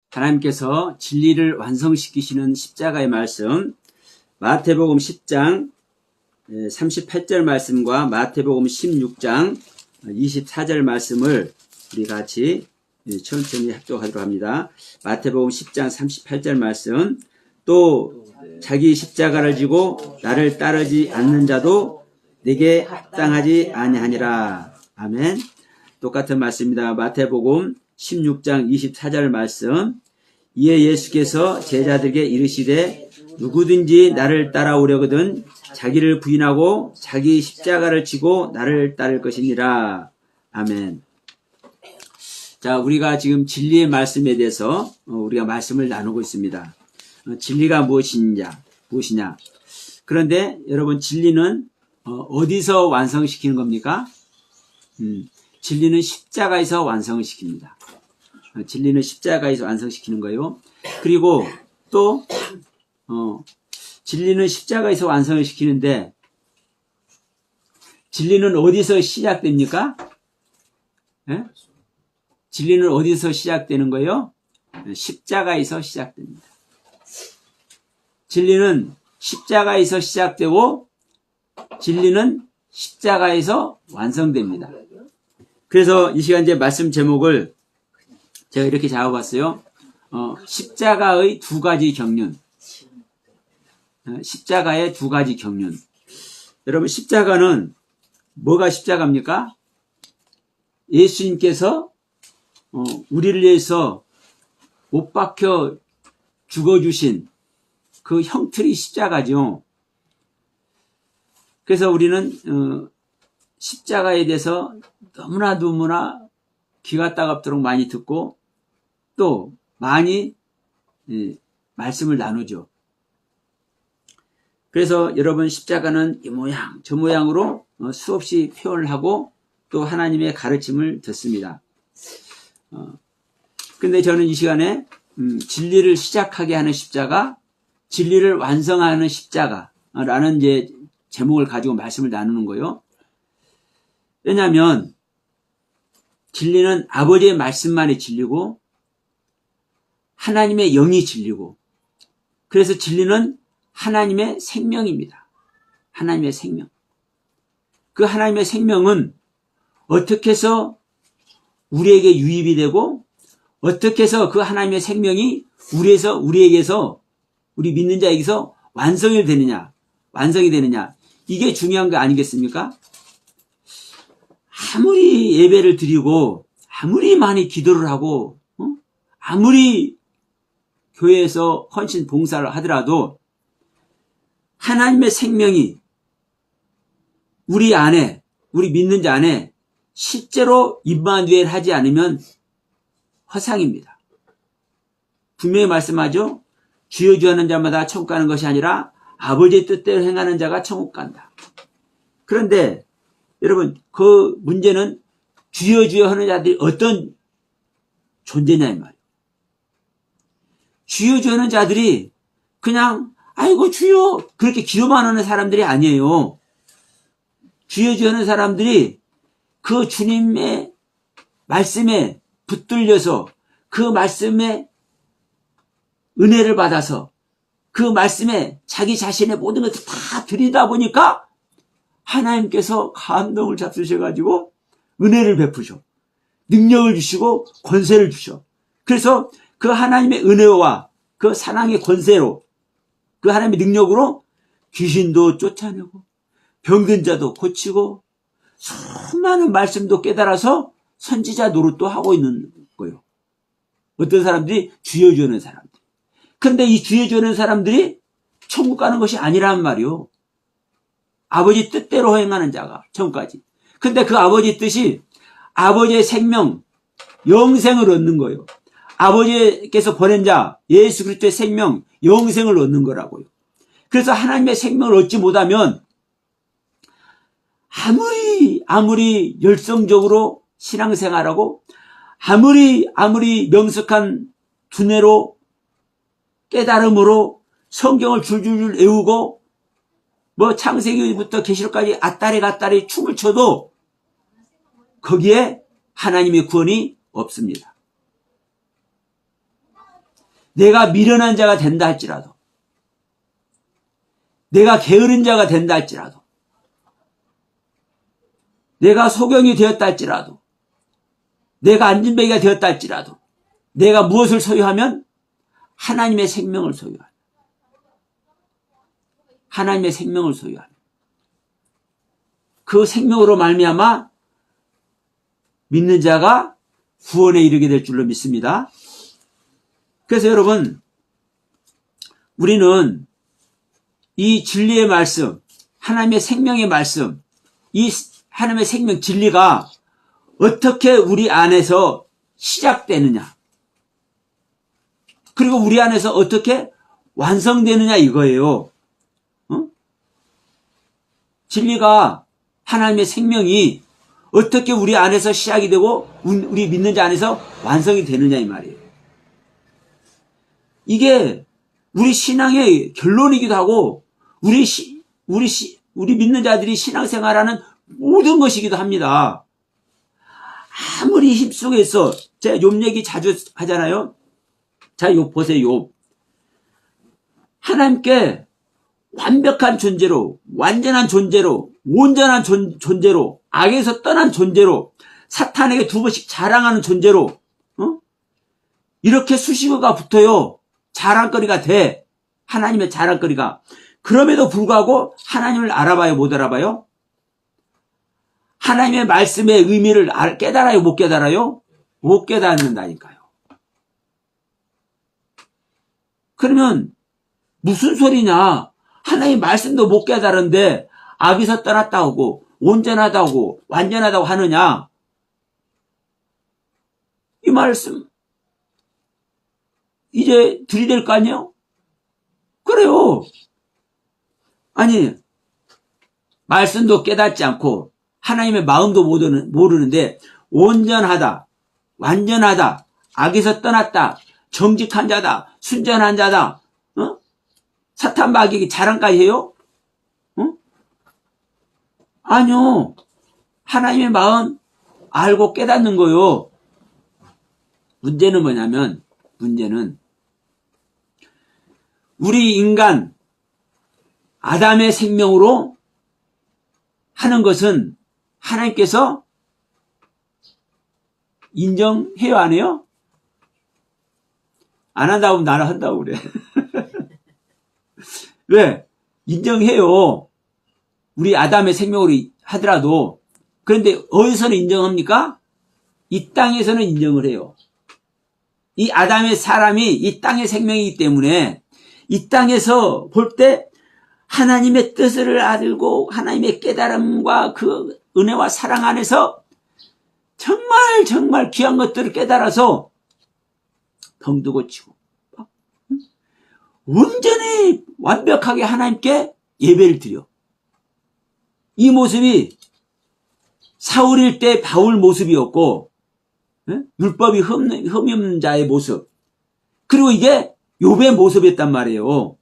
하나님께서 진리를 완성시키시는 십자가의 말씀, 마태복음 10장 38절 말씀과 마태복음 16장 24절 말씀을 우리 같이 천천히 합독하도록 합니다. 마태복음 10장 38절 말씀, 또 자기 십자가를 지고 나를 따르지 않는 자도 내게 합당하지 아니하니라. 아멘. 똑같은 말씀입니다. 마태복음 16장 24절 말씀, 이에 예수께서 제자들에게 이르시되 누구든지 나를 따라오려거든 자기를 부인하고 자기 십자가를 지고 나를 따를 것이니라. 아멘. 자, 우리가 지금 진리의 말씀에 대해서 우리가 말씀을 나누고 있습니다. 진리가 무엇이냐? 그런데 여러분, 진리는 어디서 완성시키는 겁니까? 진리는 십자가에서 완성을 시킵니다. 진리는 십자가에서 완성시키는 거예요. 그리고 또 진리는 십자가에서 완성을 시키는데 진리는 어디서 시작됩니까? 네? 진리는 어디서 시작되는 거예요? 십자가에서 시작됩니다. 진리는 십자가에서 시작되고 진리는 십자가에서 완성됩니다. 그래서 이 시간 이제 말씀 제목을 제가 이렇게 잡아봤어요. 십자가의 두 가지 경륜. 십자가의 두 가지 경륜. 여러분, 십자가는 뭐가 십자가입니까? 예수님께서 우리를 위해서 못 박혀 죽어주신 그 형틀이 십자가죠. 그래서 우리는 십자가에 대해서 너무나 귀가 따갑도록 많이 듣고 또 많이 말씀을 나누죠. 그래서 여러분, 십자가는 이 모양 저 모양으로 수없이 표현을 하고 또 하나님의 가르침을 듣습니다. 근데 저는 이 시간에 진리를 시작하게 하는 십자가, 진리를 완성하는 십자가라는 이제 제목을 가지고 말씀을 나누는 거예요. 왜냐하면 진리는 아버지의 말씀만이 진리고 하나님의 영이 진리고, 그래서 진리는 하나님의 생명입니다. 하나님의 생명. 그 하나님의 생명은 어떻게 해서 우리에게 유입이 되고 어떻게 해서 그 하나님의 생명이 우리에게서 우리 믿는 자에게서 완성이 되느냐, 이게 중요한 거 아니겠습니까? 아무리 예배를 드리고 아무리 많이 기도를 하고 아무리 교회에서 헌신 봉사를 하더라도 하나님의 생명이 우리 안에, 우리 믿는 자 안에 실제로 임마누엘 하지 않으면 허상입니다. 분명히 말씀하죠. 주여 주여 하는 자마다 천국 가는 것이 아니라 아버지의 뜻대로 행하는 자가 천국 간다. 그런데 여러분, 그 문제는 주여 주여 하는 자들이 어떤 존재냐 이 말이에요. 주여 주여 하는 자들이 그냥 아이고 주여 그렇게 기도만 하는 사람들이 아니에요. 주여 주여 하는 사람들이 그 주님의 말씀에 붙들려서 그 말씀에 은혜를 받아서 그 말씀에 자기 자신의 모든 것을 다 드리다 보니까 하나님께서 감동을 잡수셔가지고 은혜를 베푸셔. 능력을 주시고 권세를 주셔. 그래서 그 하나님의 은혜와 그 사랑의 권세로, 그 하나님의 능력으로 귀신도 쫓아내고 병든 자도 고치고 수많은 말씀도 깨달아서 선지자 노릇도 하고 있는 거예요. 어떤 사람들이 주여 주는 사람들. 그런데 이 주여 주는 사람들이 천국 가는 것이 아니란 말이요. 아버지 뜻대로 행하는 자가 천국까지. 근데 그 아버지 뜻이 아버지의 생명, 영생을 얻는 거예요. 아버지께서 보낸 자, 예수 그리스도의 생명, 영생을 얻는 거라고요. 그래서 하나님의 생명을 얻지 못하면 아무리 열성적으로 신앙생활하고 아무리 명석한 두뇌로 깨달음으로 성경을 줄줄줄 외우고 창세기부터 계시록까지 아따리 춤을 춰도 거기에 하나님의 구원이 없습니다. 내가 미련한 자가 된다 할지라도, 내가 게으른 자가 된다 할지라도, 내가 소경이 되었다 할지라도, 내가 안진뱅이가 되었다 할지라도, 내가 무엇을 소유하면 하나님의 생명을 소유하는, 하나님의 생명을 소유하는 그 생명으로 말미암아 믿는 자가 구원에 이르게 될 줄로 믿습니다. 그래서 여러분, 우리는 이 진리의 말씀, 하나님의 생명의 말씀, 이 하나님의 생명 진리가 어떻게 우리 안에서 시작되느냐, 그리고 우리 안에서 어떻게 완성되느냐 이거예요. 진리가, 하나님의 생명이 어떻게 우리 안에서 시작이 되고 우리 믿는 자 안에서 완성이 되느냐 이 말이에요. 이게 우리 신앙의 결론이기도 하고 우리 믿는 자들이 신앙생활하는 모든 것이기도 합니다. 아무리 힘쓰고 있어. 제가 욥 얘기 자주 하잖아요. 자, 욥 보세요. 욥. 하나님께 완벽한 존재로, 완전한 존재로, 온전한 존재로, 악에서 떠난 존재로, 사탄에게 두 번씩 자랑하는 존재로, 이렇게 수식어가 붙어요. 자랑거리가 돼. 하나님의 자랑거리가. 그럼에도 불구하고 하나님을 알아봐요, 못 알아봐요? 하나님의 말씀의 의미를 깨달아요, 못 깨달아요? 못 깨닫는다니까요. 그러면 무슨 소리냐? 하나님의 말씀도 못 깨달은데 악에서 떠났다고, 온전하다고, 완전하다고 하느냐? 이 말씀 이제 들이댈 거 아니에요? 그래요. 아니, 말씀도 깨닫지 않고 하나님의 마음도 모르는데 온전하다, 완전하다, 악에서 떠났다, 정직한 자다, 순전한 자다, 사탄 마귀에게 자랑까지 해요? 아니요. 하나님의 마음 알고 깨닫는 거요. 문제는 뭐냐면, 문제는 우리 인간 아담의 생명으로 하는 것은 하나님께서 인정해요, 안 해요? 안 한다고 하면 나는 한다고 그래. 왜? 인정해요. 우리 아담의 생명으로 하더라도. 그런데 어디서는 인정합니까? 이 땅에서는 인정을 해요. 이 아담의 사람이 이 땅의 생명이기 때문에 이 땅에서 볼 때 하나님의 뜻을 알고 하나님의 깨달음과 그 은혜와 사랑 안에서 정말 정말 귀한 것들을 깨달아서 병도 고치고 온전히 완벽하게 하나님께 예배를 드려. 이 모습이 사울일 때 바울 모습이었고, 율법이 흠이 없는 자의 모습, 그리고 이게 욥의 모습이었단 말이에요.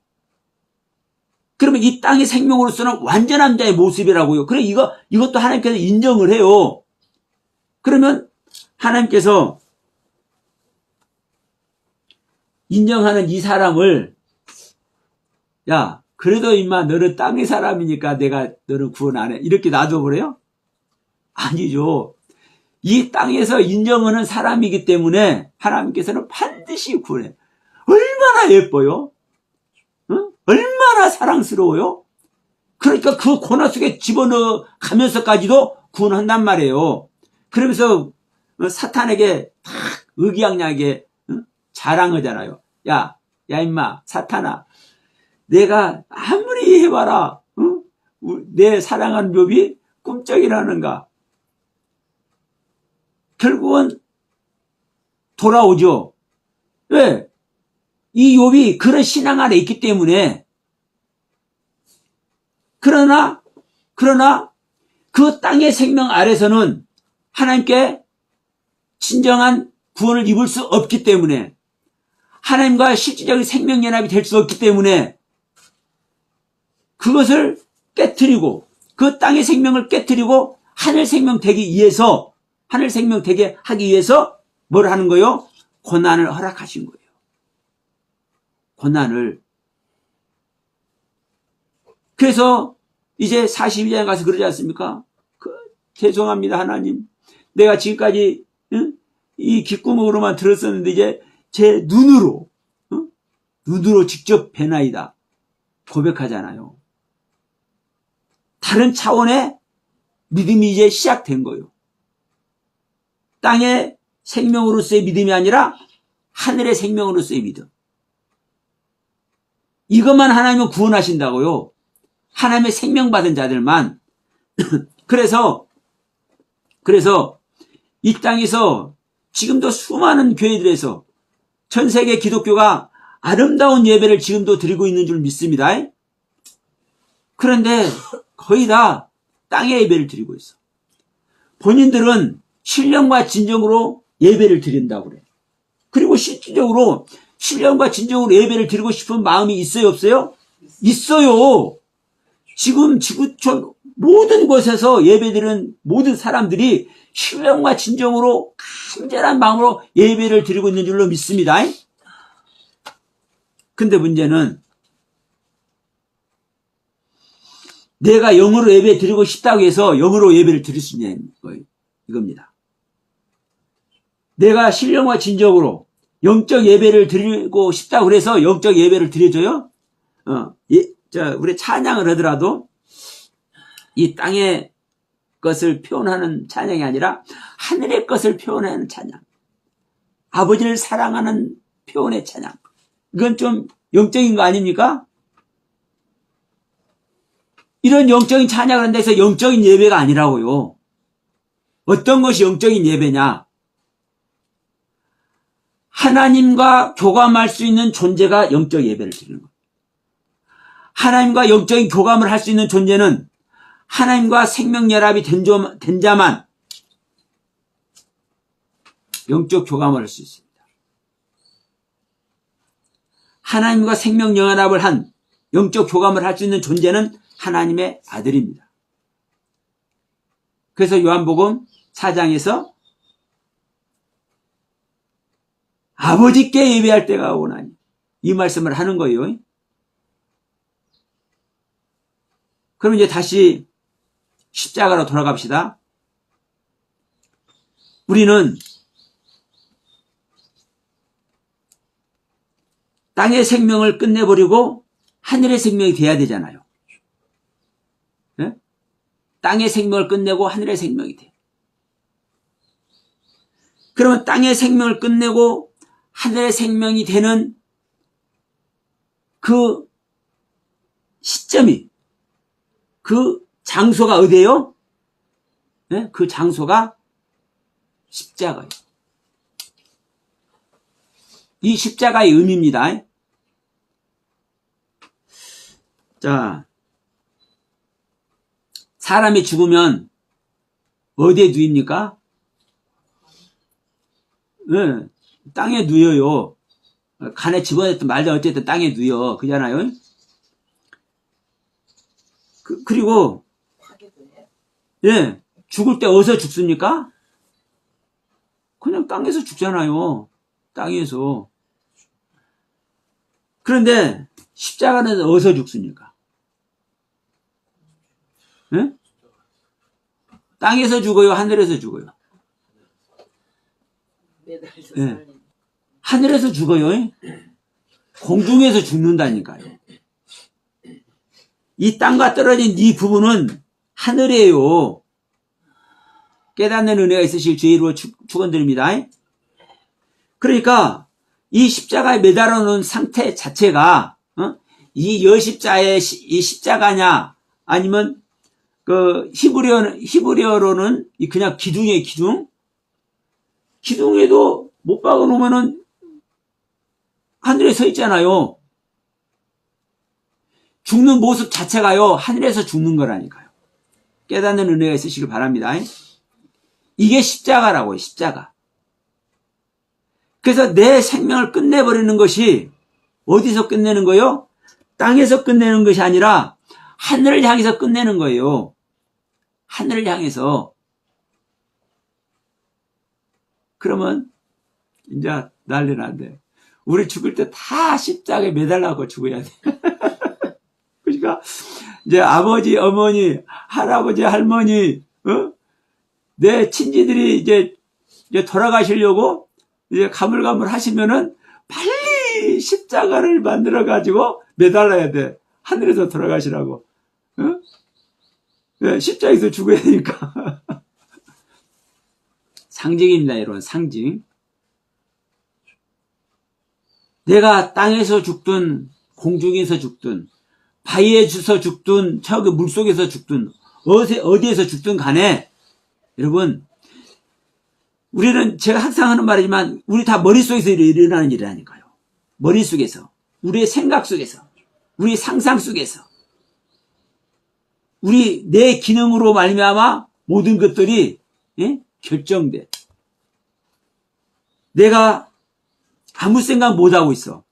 그러면 이 땅의 생명으로서는 완전한 자의 모습이라고요. 그래, 이것도 하나님께서 인정을 해요. 그러면 하나님께서 인정하는 이 사람을, 야, 그래도 임마 너는 땅의 사람이니까 내가 너는 구원 안 해, 이렇게 놔둬버려요? 아니죠. 이 땅에서 인정하는 사람이기 때문에 하나님께서는 반드시 구원해. 얼마나 예뻐요? 얼마나 사랑스러워요? 그러니까 그 고난 속에 집어넣어 가면서까지도 구원한단 말이에요. 그러면서 사탄에게 탁 의기양양하게 자랑하잖아요. 야 임마 사탄아, 내가 아무리 해봐라, 내 사랑하는 욥이 꿈쩍이라는가. 결국은 돌아오죠. 왜? 이 욥이 그런 신앙 안에 있기 때문에. 그러나 그 땅의 생명 아래서는 하나님께 진정한 구원을 입을 수 없기 때문에, 하나님과 실질적인 생명연합이 될 수 없기 때문에 그것을 깨트리고, 그 땅의 생명을 깨트리고 하늘 생명 되기 위해서, 하늘 생명 되게 하기 위해서 뭘 하는 거요? 고난을 허락하신 거예요. 고난을. 그래서 이제 42장에 가서 그러지 않습니까? 죄송합니다, 하나님. 내가 지금까지 이 귓구멍으로만 들었었는데 이제 제 눈으로 직접 뵈나이다 고백하잖아요. 다른 차원의 믿음이 이제 시작된 거예요. 땅의 생명으로서의 믿음이 아니라 하늘의 생명으로서의 믿음. 이것만 하나님은 구원하신다고요. 하나님의 생명 받은 자들만. 그래서 이 땅에서 지금도 수많은 교회들에서 전 세계 기독교가 아름다운 예배를 지금도 드리고 있는 줄 믿습니다. 그런데 거의 다 땅의 예배를 드리고 있어. 본인들은 신령과 진정으로 예배를 드린다고 그래. 그리고 실질적으로 신령과 진정으로 예배를 드리고 싶은 마음이 있어요, 없어요? 있어요. 지금 지구촌 모든 곳에서 예배드리는 모든 사람들이 신령과 진정으로 간절한 마음으로 예배를 드리고 있는 줄로 믿습니다. 근데 문제는 내가 영으로 예배 드리고 싶다고 해서 영으로 예배를 드릴 수 있는 거예요. 이겁니다. 내가 신령과 진정으로 영적 예배를 드리고 싶다고 그래서 영적 예배를 드려줘요? 우리 찬양을 하더라도 이 땅의 것을 표현하는 찬양이 아니라 하늘의 것을 표현하는 찬양. 아버지를 사랑하는 표현의 찬양. 이건 좀 영적인 거 아닙니까? 이런 영적인 찬양을 한다 해서 영적인 예배가 아니라고요. 어떤 것이 영적인 예배냐? 하나님과 교감할 수 있는 존재가 영적 예배를 드리는 거예요. 하나님과 영적인 교감을 할 수 있는 존재는 하나님과 생명연합이 된 자만 영적 교감을 할 수 있습니다. 하나님과 생명연합을 한 영적 교감을 할 수 있는 존재는 하나님의 아들입니다. 그래서 요한복음 4장에서 아버지께 예배할 때가 오나니 이 말씀을 하는 거예요. 그럼 이제 다시 십자가로 돌아갑시다. 우리는 땅의 생명을 끝내버리고 하늘의 생명이 돼야 되잖아요. 네? 땅의 생명을 끝내고 하늘의 생명이 돼. 그러면 땅의 생명을 끝내고 하늘의 생명이 되는 그 시점이, 그 장소가 어디예요? 네? 그 장소가 십자가예요. 이 십자가의 의미입니다. 자, 사람이 죽으면 어디에 누입니까? 네, 땅에 누여요. 간에 집어냈든 말든 어쨌든 땅에 누여. 그잖아요. 그리고 예, 죽을 때 어디서 죽습니까? 그냥 땅에서 죽잖아요. 땅에서. 그런데 십자가는 어디서 죽습니까? 예? 땅에서 죽어요? 하늘에서 죽어요? 예. 하늘에서 죽어요. 공중에서 죽는다니까요. 이 땅과 떨어진 이 부분은 하늘이에요. 깨닫는 은혜가 있으실 주의 이름으로 축원드립니다. 그러니까 이 십자가에 매달아 놓은 상태 자체가 이 여십자의 이 십자가냐 아니면 그 히브리어로는 그냥 기둥이에요. 기둥. 기둥에도 못 박아 놓으면은 하늘에 서 있잖아요. 죽는 모습 자체가요, 하늘에서 죽는 거라니까요. 깨닫는 은혜가 있으시길 바랍니다. 이게 십자가라고요, 십자가. 그래서 내 생명을 끝내버리는 것이 어디서 끝내는 거예요? 땅에서 끝내는 것이 아니라 하늘을 향해서 끝내는 거예요. 하늘을 향해서. 그러면 이제 난리 난대. 우리 죽을 때 다 십자가에 매달라고 죽어야 돼. 그러니까 이제 아버지, 어머니, 할아버지, 할머니, 내 친지들이 이제 돌아가시려고 이제 가물가물 하시면은 빨리 십자가를 만들어 가지고 매달라야 돼. 하늘에서 돌아가시라고. 네, 십자가에서 죽어야 되니까. 상징입니다, 여러분. 상징. 내가 땅에서 죽든 공중에서 죽든 바위에서 죽든 저기 물속에서 죽든 어디에서 죽든 간에 여러분, 우리는 제가 항상 하는 말이지만 우리 다 머릿속에서 일어나는 일이라니까요. 머릿속에서, 우리의 생각 속에서, 우리의 상상 속에서, 내 기능으로 말미암아 모든 것들이 결정돼. 내가 아무 생각 못하고 있어.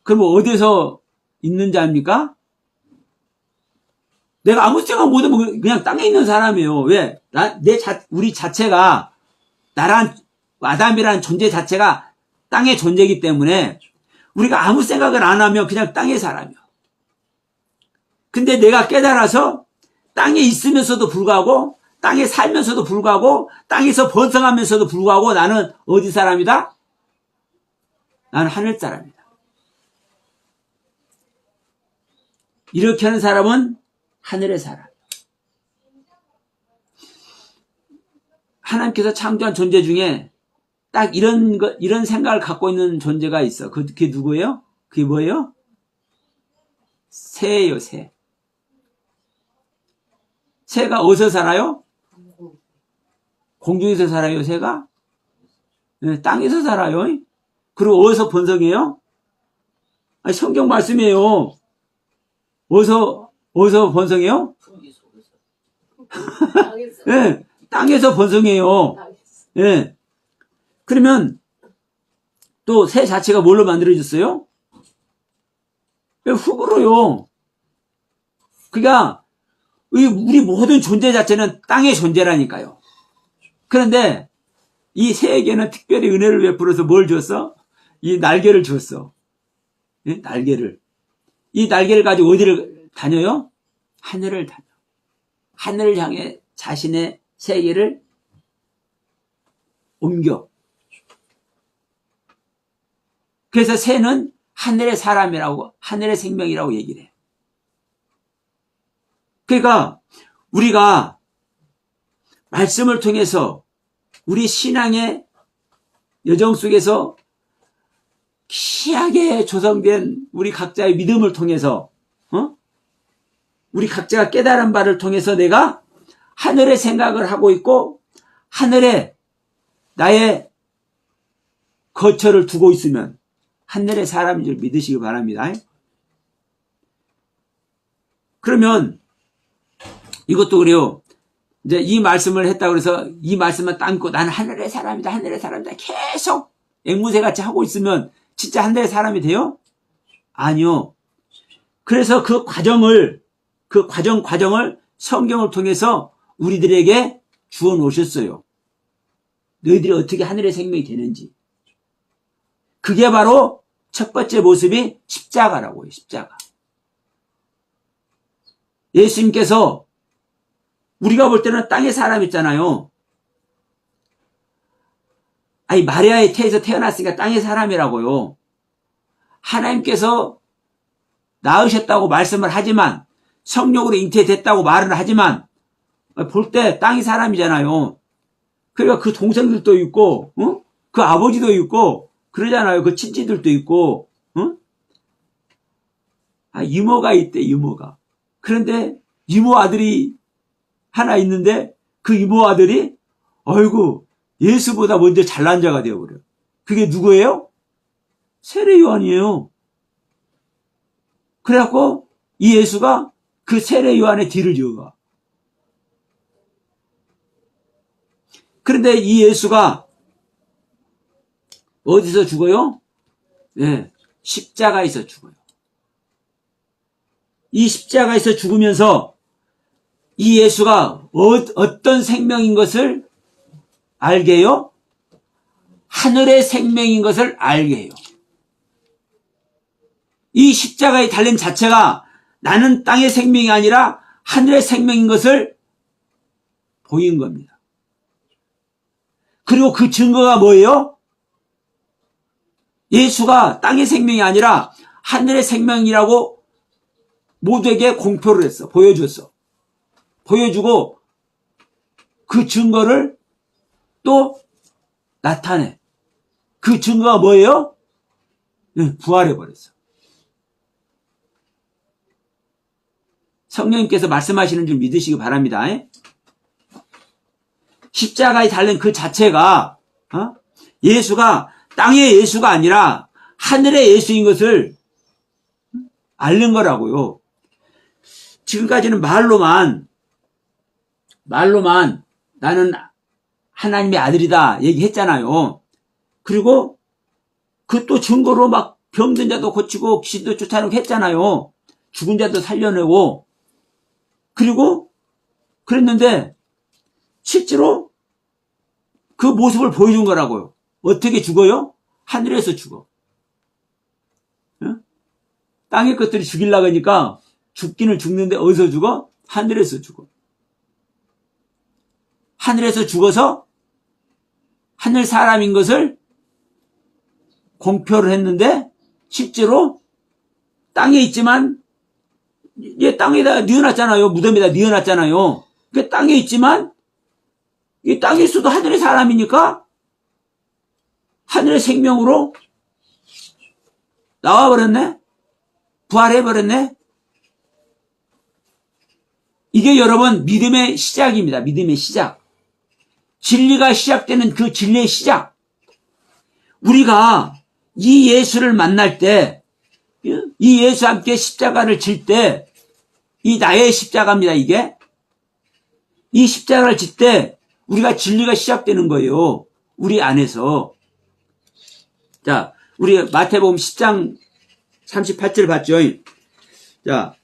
그럼 어디서 있는 자입니까? 내가 아무 생각 못하면 그냥 땅에 있는 사람이에요. 왜? 우리 자체가, 나란, 아담이라는 존재 자체가 땅의 존재이기 때문에 우리가 아무 생각을 안 하면 그냥 땅의 사람이야. 근데 내가 깨달아서 땅에 있으면서도 불구하고, 땅에 살면서도 불구하고, 땅에서 번성하면서도 불구하고 나는 어디 사람이다? 나는 하늘 사람이다. 이렇게 하는 사람은 하늘의 사람. 하나님께서 창조한 존재 중에 딱 이런 생각을 갖고 있는 존재가 있어. 그게 누구예요? 그게 뭐예요? 새예요, 새. 새가 어디서 살아요? 공중에서 살아요, 새가? 네, 땅에서 살아요. 그리고 어디서 번성해요? 아니, 성경 말씀이에요. 어디서 번성해요? 네, 땅에서 번성해요. 네. 그러면 또 새 자체가 뭘로 만들어졌어요? 흙으로요. 그러니까 우리 모든 존재 자체는 땅의 존재라니까요. 그런데 이 새에게는 특별히 은혜를 베풀어서 뭘 줬어? 이 날개를 줬어. 네? 날개를. 이 날개를 가지고 어디를 다녀요? 하늘을 다녀. 하늘을 향해 자신의 세계를 옮겨. 그래서 새는 하늘의 사람이라고, 하늘의 생명이라고 얘기를 해. 그러니까 우리가 말씀을 통해서 우리 신앙의 여정 속에서 귀하게 조성된 우리 각자의 믿음을 통해서 우리 각자가 깨달은 바를 통해서 내가 하늘의 생각을 하고 있고 하늘에 나의 거처를 두고 있으면 하늘의 사람인 줄 믿으시기 바랍니다. 그러면 이것도 그래요. 이제 이 말씀을 했다고 해서 이 말씀만 담고 나는 하늘의 사람이다, 하늘의 사람이다 계속 앵무새같이 하고 있으면 진짜 하늘의 사람이 돼요? 아니요. 그래서 그 과정을 성경을 통해서 우리들에게 주어 놓으셨어요. 너희들이 어떻게 하늘의 생명이 되는지. 그게 바로 첫 번째 모습이 십자가라고 해요. 십자가. 예수님께서 우리가 볼 때는 땅의 사람 있잖아요. 아니 마리아의 태에서 태어났으니까 땅의 사람이라고요. 하나님께서 낳으셨다고 말씀을 하지만 성령으로 잉태됐다고 말을 하지만 볼 때 땅의 사람이잖아요. 그러니까 그 동생들도 있고 그 아버지도 있고 그러잖아요. 그 친지들도 있고 이모가 있대, 이모가. 그런데 이모 아들이 하나 있는데 그 이모 아들이 아이고 예수보다 먼저 잘난 자가 되어버려요. 그게 누구예요? 세례 요한이에요. 그래갖고 이 예수가 그 세례 요한의 뒤를 이어가. 그런데 이 예수가 어디서 죽어요? 네, 십자가에서 죽어요. 이 십자가에서 죽으면서 이 예수가 어떤 생명인 것을 알게요? 하늘의 생명인 것을 알게 해요. 이 십자가의 달림 자체가 나는 땅의 생명이 아니라 하늘의 생명인 것을 보인 겁니다. 그리고 그 증거가 뭐예요? 예수가 땅의 생명이 아니라 하늘의 생명이라고 모두에게 공표를 했어. 보여줬어. 보여주고 그 증거를 또 나타내. 그 증거가 뭐예요? 부활해버렸어. 성령님께서 말씀하시는 줄 믿으시기 바랍니다. 십자가에 달린 그 자체가 예수가 땅의 예수가 아니라 하늘의 예수인 것을 앓는 거라고요. 지금까지는 말로만 나는 하나님의 아들이다 얘기했잖아요. 그리고 그 또 증거로 막 병든 자도 고치고 귀신도 쫓아내고 했잖아요. 죽은 자도 살려내고. 그리고 그랬는데 실제로 그 모습을 보여준 거라고요. 어떻게 죽어요? 하늘에서 죽어. 땅의 것들이 죽이려고 하니까 죽기는 죽는데 어디서 죽어? 하늘에서 죽어. 하늘에서 죽어서 하늘 사람인 것을 공표를 했는데 실제로 땅에 있지만 얘 땅에다 뉘어놨잖아요. 무덤에다 뉘어놨잖아요. 그 땅에 있지만 이 땅에 있어도 하늘의 사람이니까 하늘의 생명으로 나와버렸네. 부활해버렸네. 이게 여러분 믿음의 시작입니다. 믿음의 시작. 진리가 시작되는 그 진리의 시작. 우리가 이 예수를 만날 때, 이 예수와 함께 십자가를 질 때, 이 나의 십자가입니다, 이게. 이 십자가를 질 때 우리가 진리가 시작되는 거예요. 우리 안에서. 자, 우리 마태복음 10장 38절 봤죠? 자,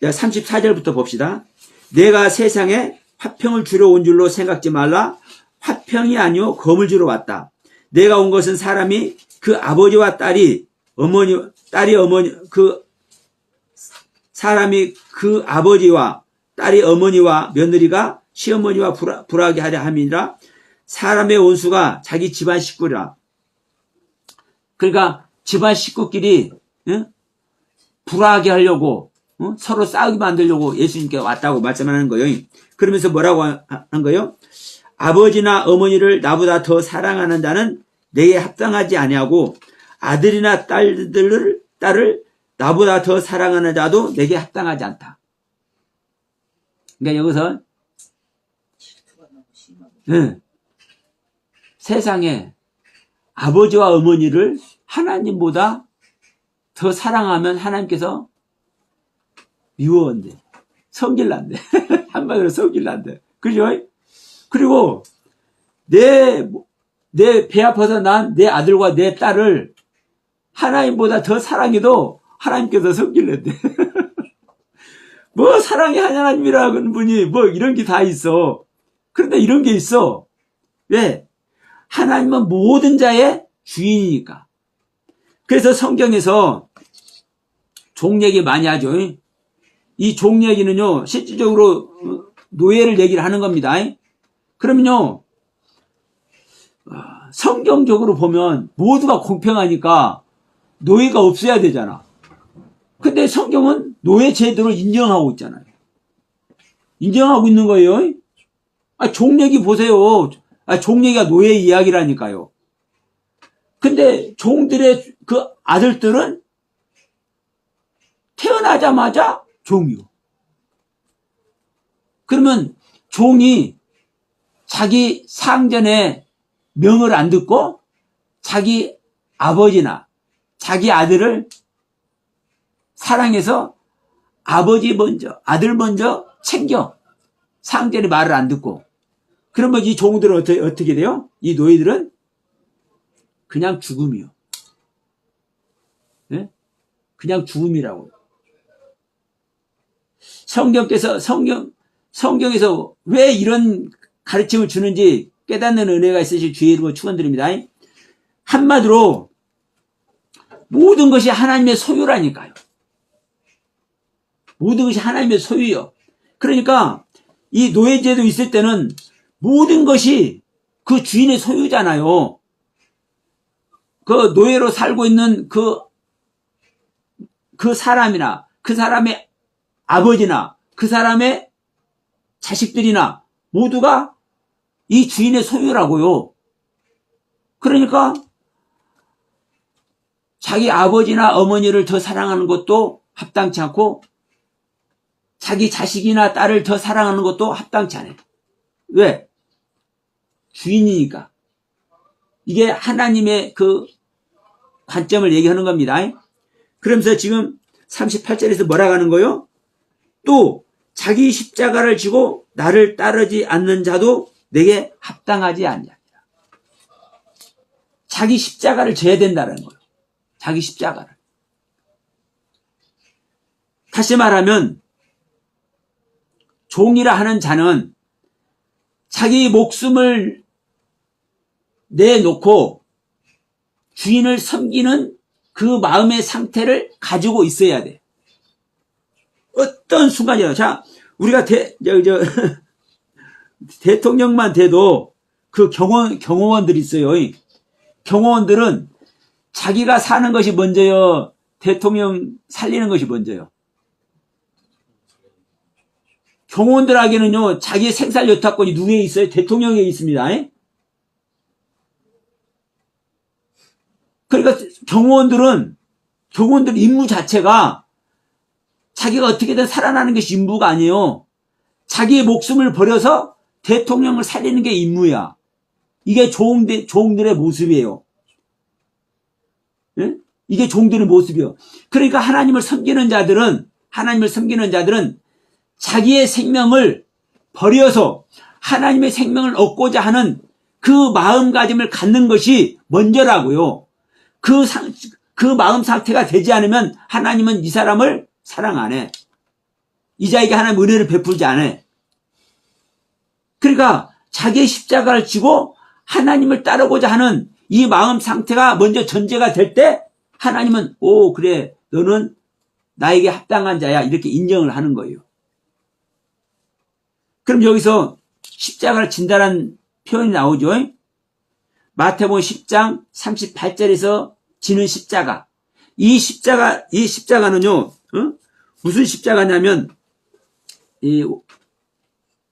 34절부터 봅시다. 내가 세상에 화평을 주러 온 줄로 생각지 말라. 화평이 아니요 검을 주러 왔다. 내가 온 것은 사람이 그 아버지와 딸이 어머니 그 사람이 그 아버지와 딸이 어머니와 며느리가 시어머니와 불화하게 하려 함이니라. 사람의 원수가 자기 집안 식구라. 그러니까 집안 식구끼리 불화하게 하려고 서로 싸우게 만들려고 예수님께 왔다고 말씀하는 거예요. 그러면서 뭐라고 한 거예요? 아버지나 어머니를 나보다 더 사랑하는 자는 내게 합당하지 아니하고 아들이나 딸을 나보다 더 사랑하는 자도 내게 합당하지 않다. 그러니까 여기서 세상에 아버지와 어머니를 하나님보다 더 사랑하면 하나님께서 미워한대. 성질난대. 한마디로 성질난대. 그죠? 그리고 내 배 아파서 난 내 아들과 내 딸을 하나님보다 더 사랑해도 하나님께서 성질낸대. 뭐 사랑의 하나님이라는 분이 뭐 이런 게 다 있어. 그런데 이런 게 있어. 왜? 하나님은 모든 자의 주인이니까. 그래서 성경에서 종 얘기 많이 하죠. 이 종 얘기는요, 실질적으로 노예를 얘기를 하는 겁니다. 그러면요, 성경적으로 보면 모두가 공평하니까 노예가 없어야 되잖아. 근데 성경은 노예 제도를 인정하고 있잖아요. 인정하고 있는 거예요. 종 얘기 보세요. 종 얘기가 노예 이야기라니까요. 근데 종들의 그 아들들은 태어나자마자 종이요. 그러면 종이 자기 상전의 명을 안 듣고 자기 아버지나 자기 아들을 사랑해서 아버지 먼저, 아들 먼저 챙겨. 상전의 말을 안 듣고. 그러면 이 종들은 어떻게 돼요? 이 노예들은 그냥 죽음이요. 네? 그냥 죽음이라고. 성경에서 왜 이런 가르침을 주는지 깨닫는 은혜가 있으실 주의 이름으로 축원드립니다. 한마디로 모든 것이 하나님의 소유라니까요. 모든 것이 하나님의 소유요. 그러니까 이 노예제도 있을 때는 모든 것이 그 주인의 소유잖아요. 그 노예로 살고 있는 그 사람이나 그 사람의 아버지나 그 사람의 자식들이나 모두가 이 주인의 소유라고요. 그러니까 자기 아버지나 어머니를 더 사랑하는 것도 합당치 않고 자기 자식이나 딸을 더 사랑하는 것도 합당치 않아요. 왜? 주인이니까. 이게 하나님의 그 관점을 얘기하는 겁니다. 그러면서 지금 38절에서 뭐라고 하는 거요? 또 자기 십자가를 지고 나를 따르지 않는 자도 내게 합당하지 않냐. 자기 십자가를 져야 된다는 거예요. 자기 십자가를. 다시 말하면 종이라 하는 자는 자기 목숨을 내놓고 주인을 섬기는 그 마음의 상태를 가지고 있어야 돼. 어떤 순간이라도. 자, 우리가 대통령만 돼도 그 경호원들이 있어요. 경호원들은 자기가 사는 것이 먼저요. 대통령 살리는 것이 먼저요. 경호원들에게는요, 자기의 생살 여타권이 누구에 있어요? 대통령에게 있습니다. 그러니까 경호원들 임무 자체가 자기가 어떻게든 살아나는 것이 임무가 아니에요. 자기의 목숨을 버려서 대통령을 살리는 게 임무야. 이게 종들의 모습이에요. 예? 이게 종들의 모습이에요. 그러니까 하나님을 섬기는 자들은 자기의 생명을 버려서 하나님의 생명을 얻고자 하는 그 마음가짐을 갖는 것이 먼저라고요. 그 마음 상태가 되지 않으면 하나님은 이 사람을 사랑 안 해. 이 자에게 하나님 은혜를 베풀지 않아. 그러니까 자기의 십자가를 지고 하나님을 따르고자 하는 이 마음 상태가 먼저 전제가 될 때 하나님은 그래 너는 나에게 합당한 자야 이렇게 인정을 하는 거예요. 그럼 여기서 십자가를 진다는 표현이 나오죠. 마태복음 10장 38절에서 지는 십자가. 이 십자가는요, 무슨 십자가냐면,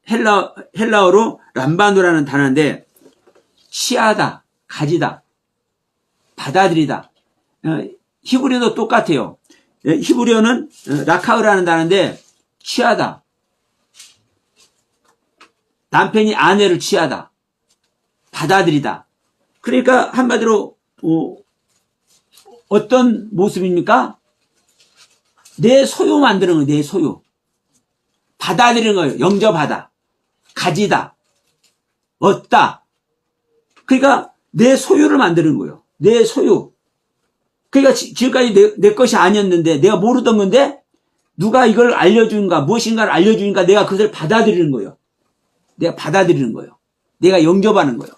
헬라어로 람바누라는 단어인데, 취하다, 가지다, 받아들이다. 히브리어도 똑같아요. 히브리어는 라카흐라는 단어인데, 취하다. 남편이 아내를 취하다. 받아들이다. 그러니까 한마디로 어떤 모습입니까? 내 소유 만드는 거예요. 내 소유. 받아들이는 거예요. 영접하다. 가지다. 얻다. 그러니까 내 소유를 만드는 거예요. 내 소유. 그러니까 지금까지 내 것이 아니었는데 내가 모르던 건데 누가 이걸 알려주는가 무엇인가를 알려주니까 내가 그것을 받아들이는 거예요. 내가 받아들이는 거예요. 내가 영접하는 거예요.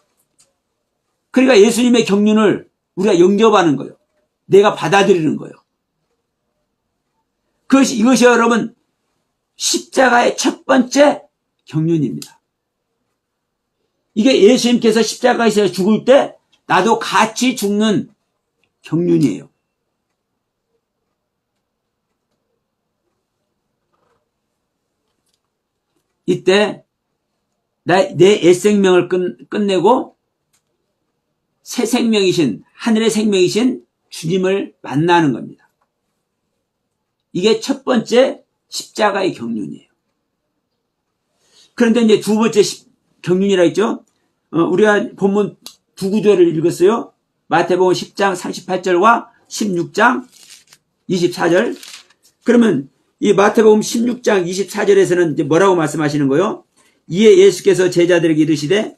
그러니까 예수님의 경륜을 우리가 영접하는 거예요. 내가 받아들이는 거예요. 이것이 여러분 십자가의 첫 번째 경륜입니다. 이게 예수님께서 십자가에서 죽을 때 나도 같이 죽는 경륜이에요. 이때 내 옛생명을 끝내고 새 생명이신 하늘의 생명이신 주님을 만나는 겁니다. 이게 첫 번째 십자가의 경륜이에요. 그런데 이제 두 번째 경륜이라 했죠. 우리가 본문 두 구절을 읽었어요. 마태복음 10장 38절과 16장 24절. 그러면 이 마태복음 16장 24절에서는 이제 뭐라고 말씀하시는 거예요? 이에 예수께서 제자들에게 이르시되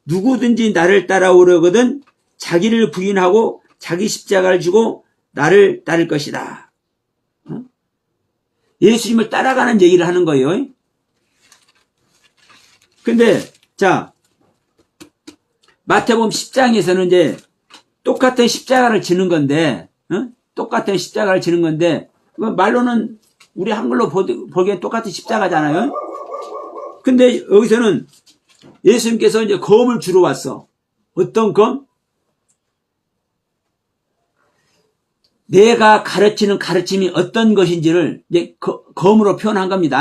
누구든지 나를 따라오려거든 자기를 부인하고 자기 십자가를 지고 나를 따를 것이다. 예수님을 따라가는 얘기를 하는 거예요. 근데 자 마태복음 10장에서는 이제 똑같은 십자가를 지는 건데, 똑같은 십자가를 지는 건데, 말로는 우리 한글로 보기엔 똑같은 십자가잖아요. 근데 여기서는 예수님께서 이제 검을 주러 왔어. 어떤 검? 내가 가르치는 가르침이 어떤 것인지를 이제 검으로 표현한 겁니다.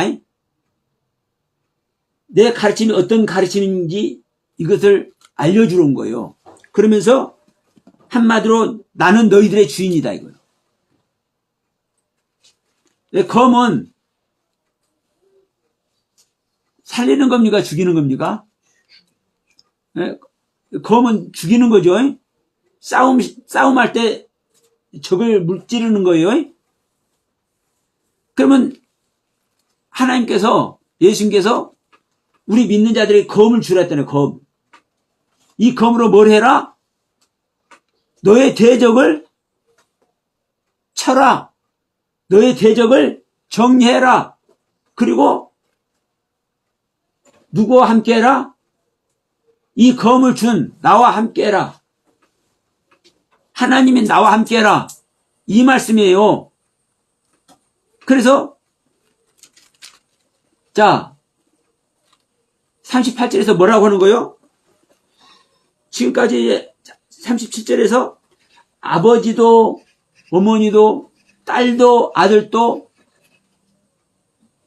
내 가르침이 어떤 가르침인지 이것을 알려주러 온 거예요. 그러면서 한마디로 나는 너희들의 주인이다 이거예요. 검은 살리는 겁니까? 죽이는 겁니까? 검은 죽이는 거죠. 싸움할 때 적을 물찌르는 거예요. 그러면 하나님께서, 예수님께서 우리 믿는 자들에게 검을 주라 했잖아요. 검. 이 검으로 뭘 해라? 너의 대적을 쳐라. 너의 대적을 정리해라. 그리고 누구와 함께 해라? 이 검을 준 나와 함께 해라. 하나님이 나와 함께 해라. 이 말씀이에요. 그래서 자 38절에서 뭐라고 하는 거예요? 지금까지 37절에서 아버지도 어머니도 딸도 아들도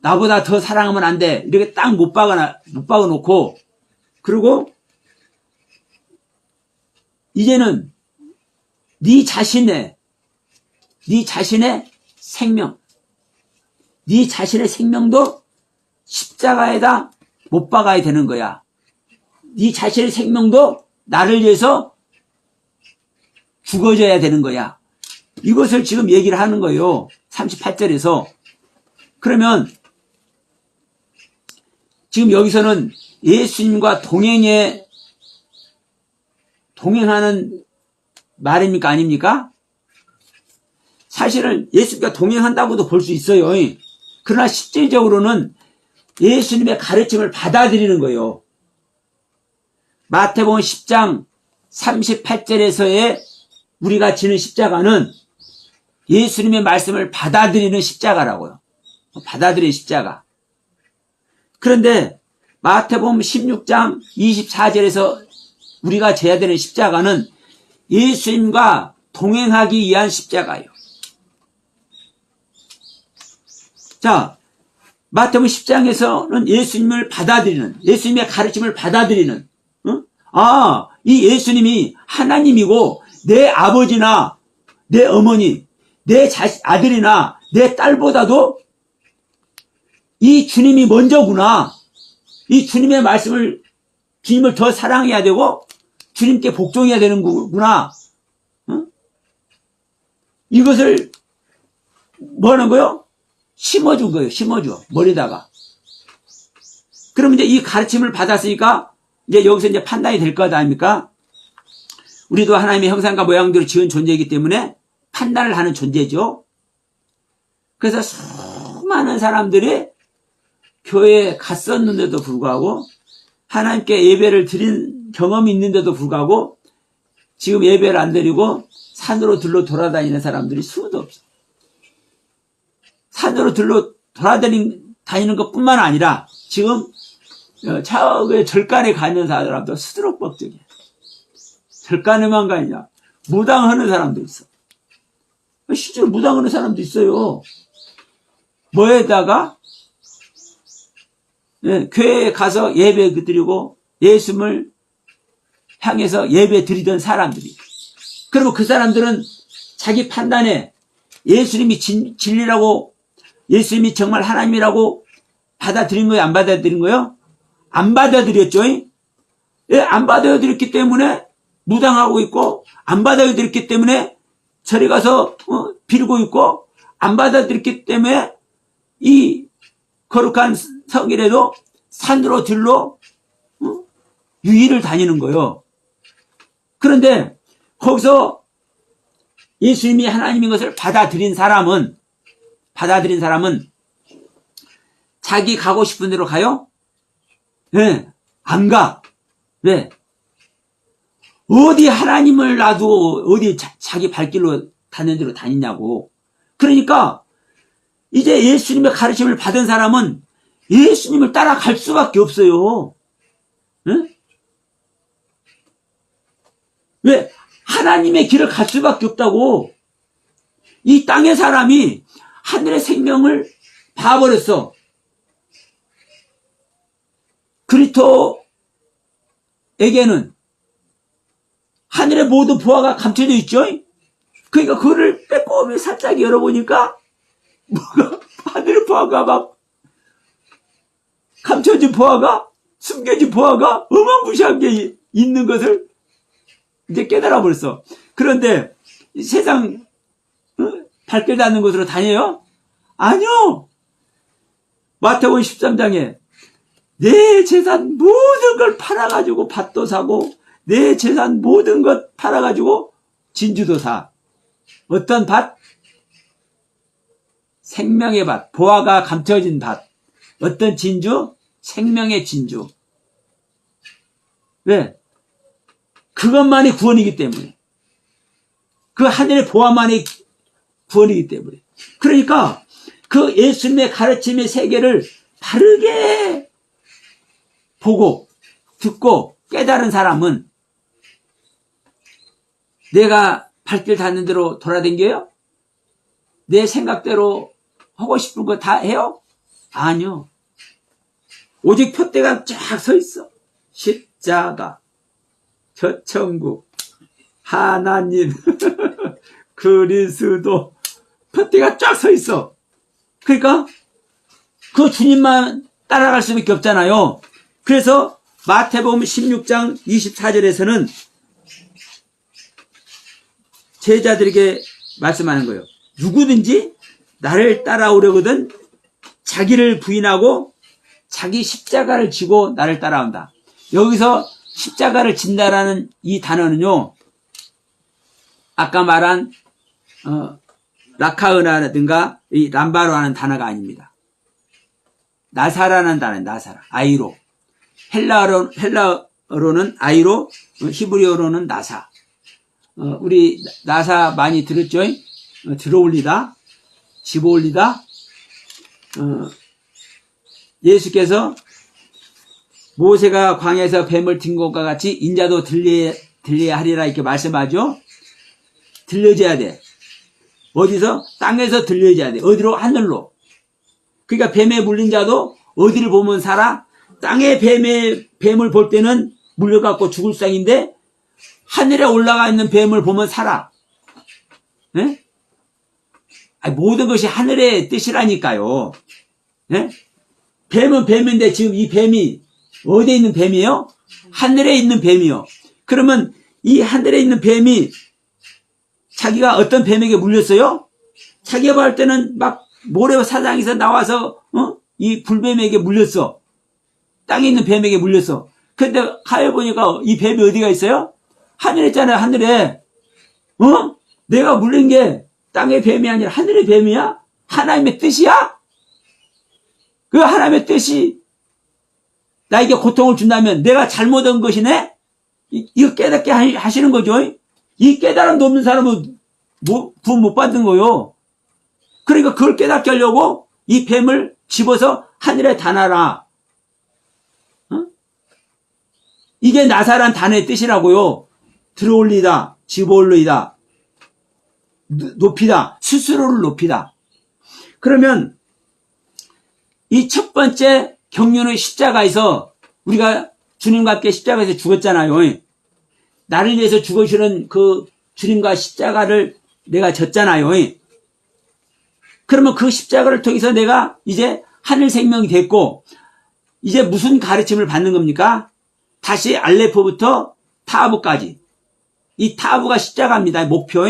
나보다 더 사랑하면 안 돼. 이렇게 딱 못 박아 놓고, 그리고 이제는 네 자신의 생명, 네 자신의 생명도 십자가에다 못 박아야 되는 거야. 네 자신의 생명도 나를 위해서 죽어져야 되는 거야. 이것을 지금 얘기를 하는 거예요. 38절에서. 그러면 지금 여기서는 예수님과 동행하는 말입니까? 아닙니까? 사실은 예수님과 동행한다고도 볼 수 있어요. 그러나 실질적으로는 예수님의 가르침을 받아들이는 거예요. 마태복음 10장 38절에서의 우리가 지는 십자가는 예수님의 말씀을 받아들이는 십자가라고요. 받아들이는 십자가. 그런데 마태복음 16장 24절에서 우리가 져야 되는 십자가는 예수님과 동행하기 위한 십자가예요. 자, 마태복음 10장에서는 예수님을 받아들이는, 예수님의 가르침을 받아들이는, 이 예수님이 하나님이고 내 아버지나 내 어머니, 내 아들이나 내 딸보다도 이 주님이 먼저구나. 이 주님의 말씀을, 주님을 더 사랑해야 되고 주님께 복종해야 되는 거구나. 이것을 뭐 하는 거요? 심어준 거예요. 심어줘. 머리다가. 그럼 이제 이 가르침을 받았으니까 이제 여기서 이제 판단이 될 것 아닙니까? 우리도 하나님의 형상과 모양대로 지은 존재이기 때문에 판단을 하는 존재죠. 그래서 수많은 사람들이 교회에 갔었는데도 불구하고, 하나님께 예배를 드린 경험이 있는데도 불구하고 지금 예배를 안 드리고 산으로 들러 돌아다니는 사람들이 수도 없어. 산으로 들러 돌아다니는 것뿐만 아니라 지금 저기 절간에 가 있는 사람도 수두룩벅적이야. 절간에만 가 있냐. 무당하는 사람도 있어. 실제로 무당하는 사람도 있어요. 뭐에다가 교회에 가서 예배 드리고 예수님을 향해서 예배 드리던 사람들이. 그리고 그 사람들은 자기 판단에 예수님이 진리라고, 예수님이 정말 하나님이라고 받아들인 거예요? 안 받아들인 거예요? 안 받아들였죠? 안 받아들였기 때문에 무당하고 있고, 안 받아들였기 때문에 절에 가서 빌고 있고, 안 받아들였기 때문에 이 거룩한 성일에도 산으로 들러 유의를 다니는 거예요. 그런데 거기서 예수님이 하나님인 것을 받아들인 사람은 자기 가고 싶은 대로 가요? 네, 안 가. 왜? 어디 하나님을 놔두고 어디 자기 발길로 다는 대로 다니냐고. 그러니까 이제 예수님의 가르침을 받은 사람은 예수님을 따라갈 수밖에 없어요. 응? 왜? 하나님의 길을 갈 수밖에 없다고. 이 땅의 사람이 하늘의 생명을 봐버렸어. 그리스도에게는 하늘의 모든 보화가 감춰져 있죠. 그러니까 그거를 빼꼼히 살짝 열어보니까 뭐가 하늘의 보화가 막 감춰진 보화가, 숨겨진 보화가 어마무시한 게 있는 것을 이제 깨달아 버렸어. 그런데 세상 발길 닿는 곳으로 다녀요? 아니요. 마태복음 13장에 내 재산 모든 걸 팔아가지고 밭도 사고 내 재산 모든 것 팔아가지고 진주도 사. 어떤 밭? 생명의 밭, 보화가 감춰진 밭. 어떤 진주? 생명의 진주. 왜? 그것만이 구원이기 때문에. 그 하늘의 보화만이 구원이기 때문에. 그러니까 그 예수님의 가르침의 세계를 바르게 보고 듣고 깨달은 사람은 내가 발길 닿는 대로 돌아다녀요? 내 생각대로 하고 싶은 거 다 해요? 아니요. 오직 표대가 쫙 서 있어. 십자가, 저천국, 하나님, 그리스도, 표대가 쫙 서 있어. 그러니까 그 주님만 따라갈 수밖에 없잖아요. 그래서 마태복음 16장 24절에서는 제자들에게 말씀하는 거예요. 누구든지 나를 따라오려거든 자기를 부인하고 자기 십자가를 지고 나를 따라온다. 여기서 십자가를 진다라는 이 단어는요, 아까 말한 라카으나라든가 이 람바로 하는 단어가 아닙니다. 나사라는 단어, 나사라, 아이로. 헬라어로는 아이로, 히브리어로는 나사. 우리 나사 많이 들었죠? 들어올리다, 집어올리다. 예수께서 모세가 광야에서 뱀을 든 것과 같이 인자도 들려야 하리라 이렇게 말씀하죠. 들려져야 돼. 어디서? 땅에서 들려져야 돼. 어디로? 하늘로. 그러니까 뱀에 물린 자도 어디를 보면 살아? 땅에 뱀을 볼 때는 물려갖고 죽을 상인데 하늘에 올라가 있는 뱀을 보면 살아. 네? 아니, 모든 것이 하늘의 뜻이라니까요. 네? 뱀은 뱀인데 지금 이 뱀이 어디에 있는 뱀이에요? 하늘에 있는 뱀이요. 그러면 이 하늘에 있는 뱀이 자기가 어떤 뱀에게 물렸어요? 자기가 볼 때는 막 모래사장에서 나와서 이 불뱀에게 물렸어. 땅에 있는 뱀에게 물렸어. 근데 가해 보니까 이 뱀이 어디가 있어요? 하늘에 있잖아요. 하늘에. 내가 물린 게 땅의 뱀이 아니라 하늘의 뱀이야? 하나님의 뜻이야? 그 하나님의 뜻이 나에게 고통을 준다면 내가 잘못한 것이네? 이거 깨닫게 하시는 거죠. 이 깨달음 없는 사람은 구원 못 받는 거요. 그러니까 그걸 깨닫게 하려고 이 뱀을 집어서 하늘에 다놔라. 이게 나사란 단어의 뜻이라고요. 들어올리다, 집어올리다, 높이다, 스스로를 높이다. 그러면 이 첫 번째 경륜의 십자가에서 우리가 주님과 함께 십자가에서 죽었잖아요. 나를 위해서 죽으시는 그 주님과 십자가를 내가 졌잖아요. 그러면 그 십자가를 통해서 내가 이제 하늘 생명이 됐고 이제 무슨 가르침을 받는 겁니까? 다시 알레포부터 타부까지. 이 타부가 십자가입니다. 목표.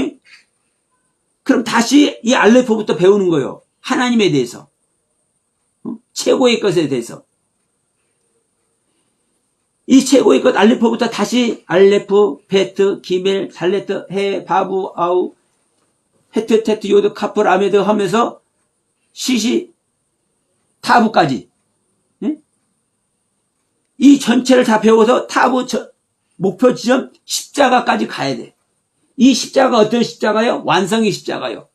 그럼 다시 이 알레포부터 배우는 거예요. 하나님에 대해서. 최고의 것에 대해서. 이 최고의 것 알레포부터 다시 알레프, 베트, 기멜, 살레트, 해, 바부, 아우, 헤트, 테트, 요드, 카풀, 아메드 하면서 시시, 타부까지. 이 전체를 다 배워서 타부 목표 지점 십자가까지 가야 돼. 이 십자가 어떤 십자가요? 완성의 십자가요.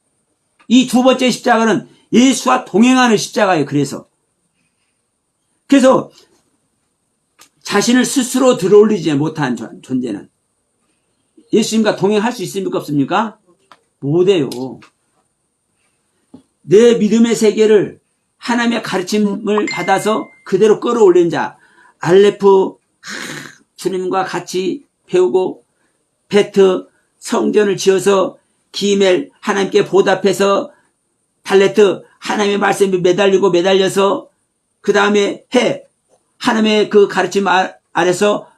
이 두 번째 십자가는 예수와 동행하는 십자가예요. 그래서 자신을 스스로 들어올리지 못한 존재는 예수님과 동행할 수 있습니까? 없습니까? 못해요. 내 믿음의 세계를 하나님의 가르침을 받아서 그대로 끌어올린 자, 알레프 주님과 같이 배우고, 베트 성전을 지어서, 기멜 하나님께 보답해서, 달레트 하나님의 말씀에 매달려서, 그 다음에 해 하나님의 그 가르침 아래서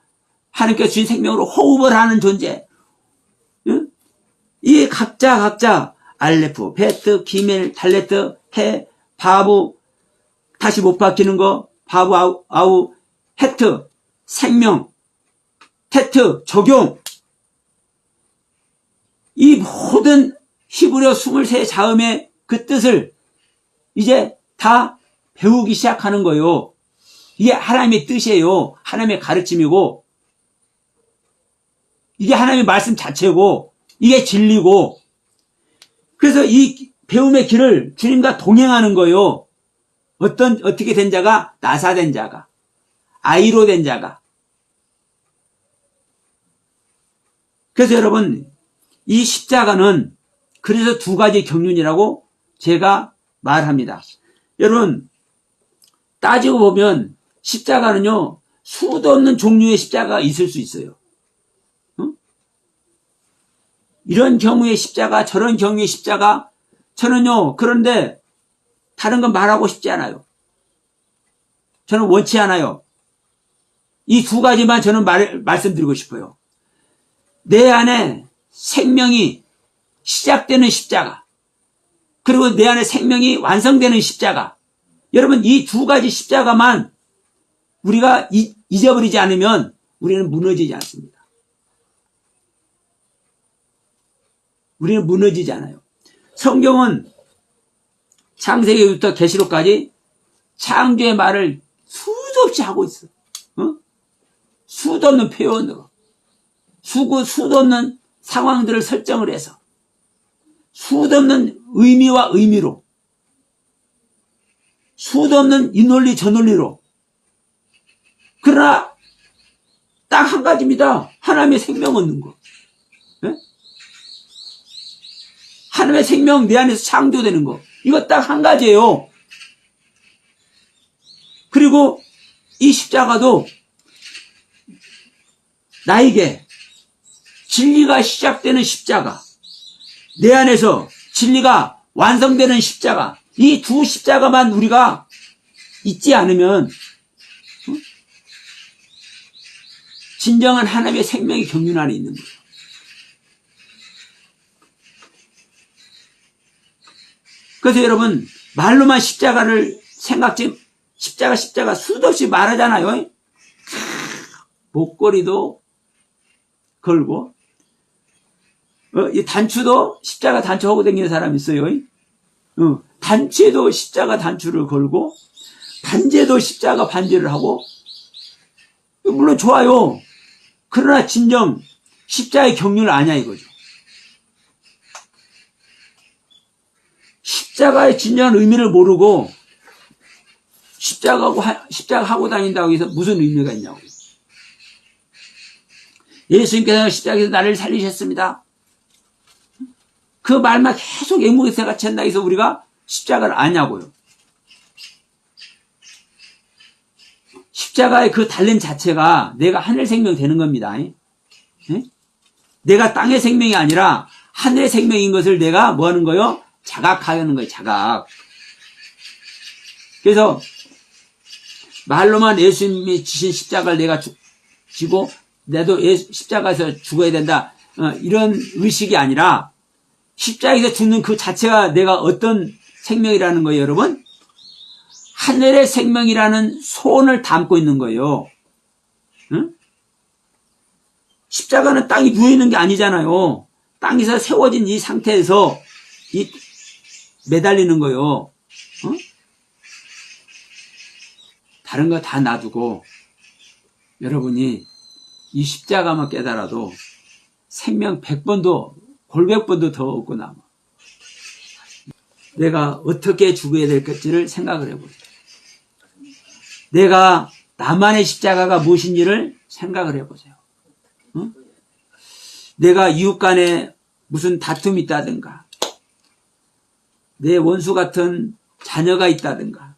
하나님께 주신 생명으로 호흡을 하는 존재. 응? 이 각자 알레프, 베트, 기멜, 달레트, 해, 바브, 다시 못 바뀌는 거, 바브, 아우, 헤트, 생명, 테트, 적용. 이 모든 히브리어 23 자음의 그 뜻을 이제 다 배우기 시작하는 거예요. 이게 하나님의 뜻이에요. 하나님의 가르침이고, 이게 하나님의 말씀 자체고, 이게 진리고, 그래서 이 배움의 길을 주님과 동행하는 거예요. 어떻게 된 자가? 나사된 자가, 아이로 된 자가. 그래서 여러분, 이 십자가는 그래서 두 가지 경륜이라고 제가 말합니다. 여러분, 따지고 보면 십자가는요, 수도 없는 종류의 십자가가 있을 수 있어요. 응? 이런 경우의 십자가, 저런 경우의 십자가, 저는요, 그런데 다른 건 말하고 싶지 않아요. 저는 원치 않아요. 이 두 가지만 저는 말씀드리고 싶어요. 내 안에 생명이 시작되는 십자가, 그리고 내 안에 생명이 완성되는 십자가. 여러분, 이 두 가지 십자가만 우리가 잊어버리지 않으면 우리는 무너지지 않습니다. 우리는 무너지지 않아요. 성경은 창세기부터 계시록까지 창조의 말을 수도 없이 하고 있어. 수도 없는 표현으로, 수도 없는 상황들을 설정을 해서, 수도 없는 의미와 의미로, 수도 없는 이 논리 저 논리로. 그러나 딱 한 가지입니다. 하나님의 생명 얻는 거. 네? 하나님의 생명 내 안에서 창조되는 거. 이거 딱 한 가지예요. 그리고 이 십자가도 나에게 진리가 시작되는 십자가, 내 안에서 진리가 완성되는 십자가, 이 두 십자가만 우리가 잊지 않으면 진정한 하나님의 생명이 경륜 안에 있는 거예요. 그래서 여러분, 말로만 십자가를 십자가 수도 없이 말하잖아요. 목걸이도 걸고, 이 단추도 십자가 단추 하고 다니는 사람 있어요. 단추에도 십자가 단추를 걸고, 반지에도 십자가 반지를 하고. 물론 좋아요. 그러나 진정 십자가의 경륜을 아냐 이거죠. 십자가의 진정한 의미를 모르고 십자가 하고 다닌다고 해서 무슨 의미가 있냐고. 예수님께서 십자가에서 나를 살리셨습니다. 그 말만 계속 앵무새 같이 한다고 해서 우리가 십자가를 아냐고요. 십자가의 그 달림 자체가 내가 하늘 생명 되는 겁니다. 내가 땅의 생명이 아니라 하늘의 생명인 것을 내가 뭐 하는 거요? 자각하는 거예요. 자각. 그래서 말로만 예수님이 지신 십자가를 내가 지고 나도 십자가에서 죽어야 된다, 이런 의식이 아니라 십자가에서 죽는 그 자체가 내가 어떤 생명이라는 거예요, 여러분? 하늘의 생명이라는 소원을 담고 있는 거예요. 응? 십자가는 땅에 누워있는 게 아니잖아요. 땅에서 세워진 이 상태에서 매달리는 거예요. 응? 다른 거 다 놔두고 여러분이 이 십자가만 깨달아도 생명 100번도 골백번도 더 얻고 남아. 내가 어떻게 죽어야 될지를 생각을 해보세요. 내가 나만의 십자가가 무엇인지를 생각을 해보세요. 응? 내가 이웃 간에 무슨 다툼이 있다든가, 내 원수 같은 자녀가 있다든가,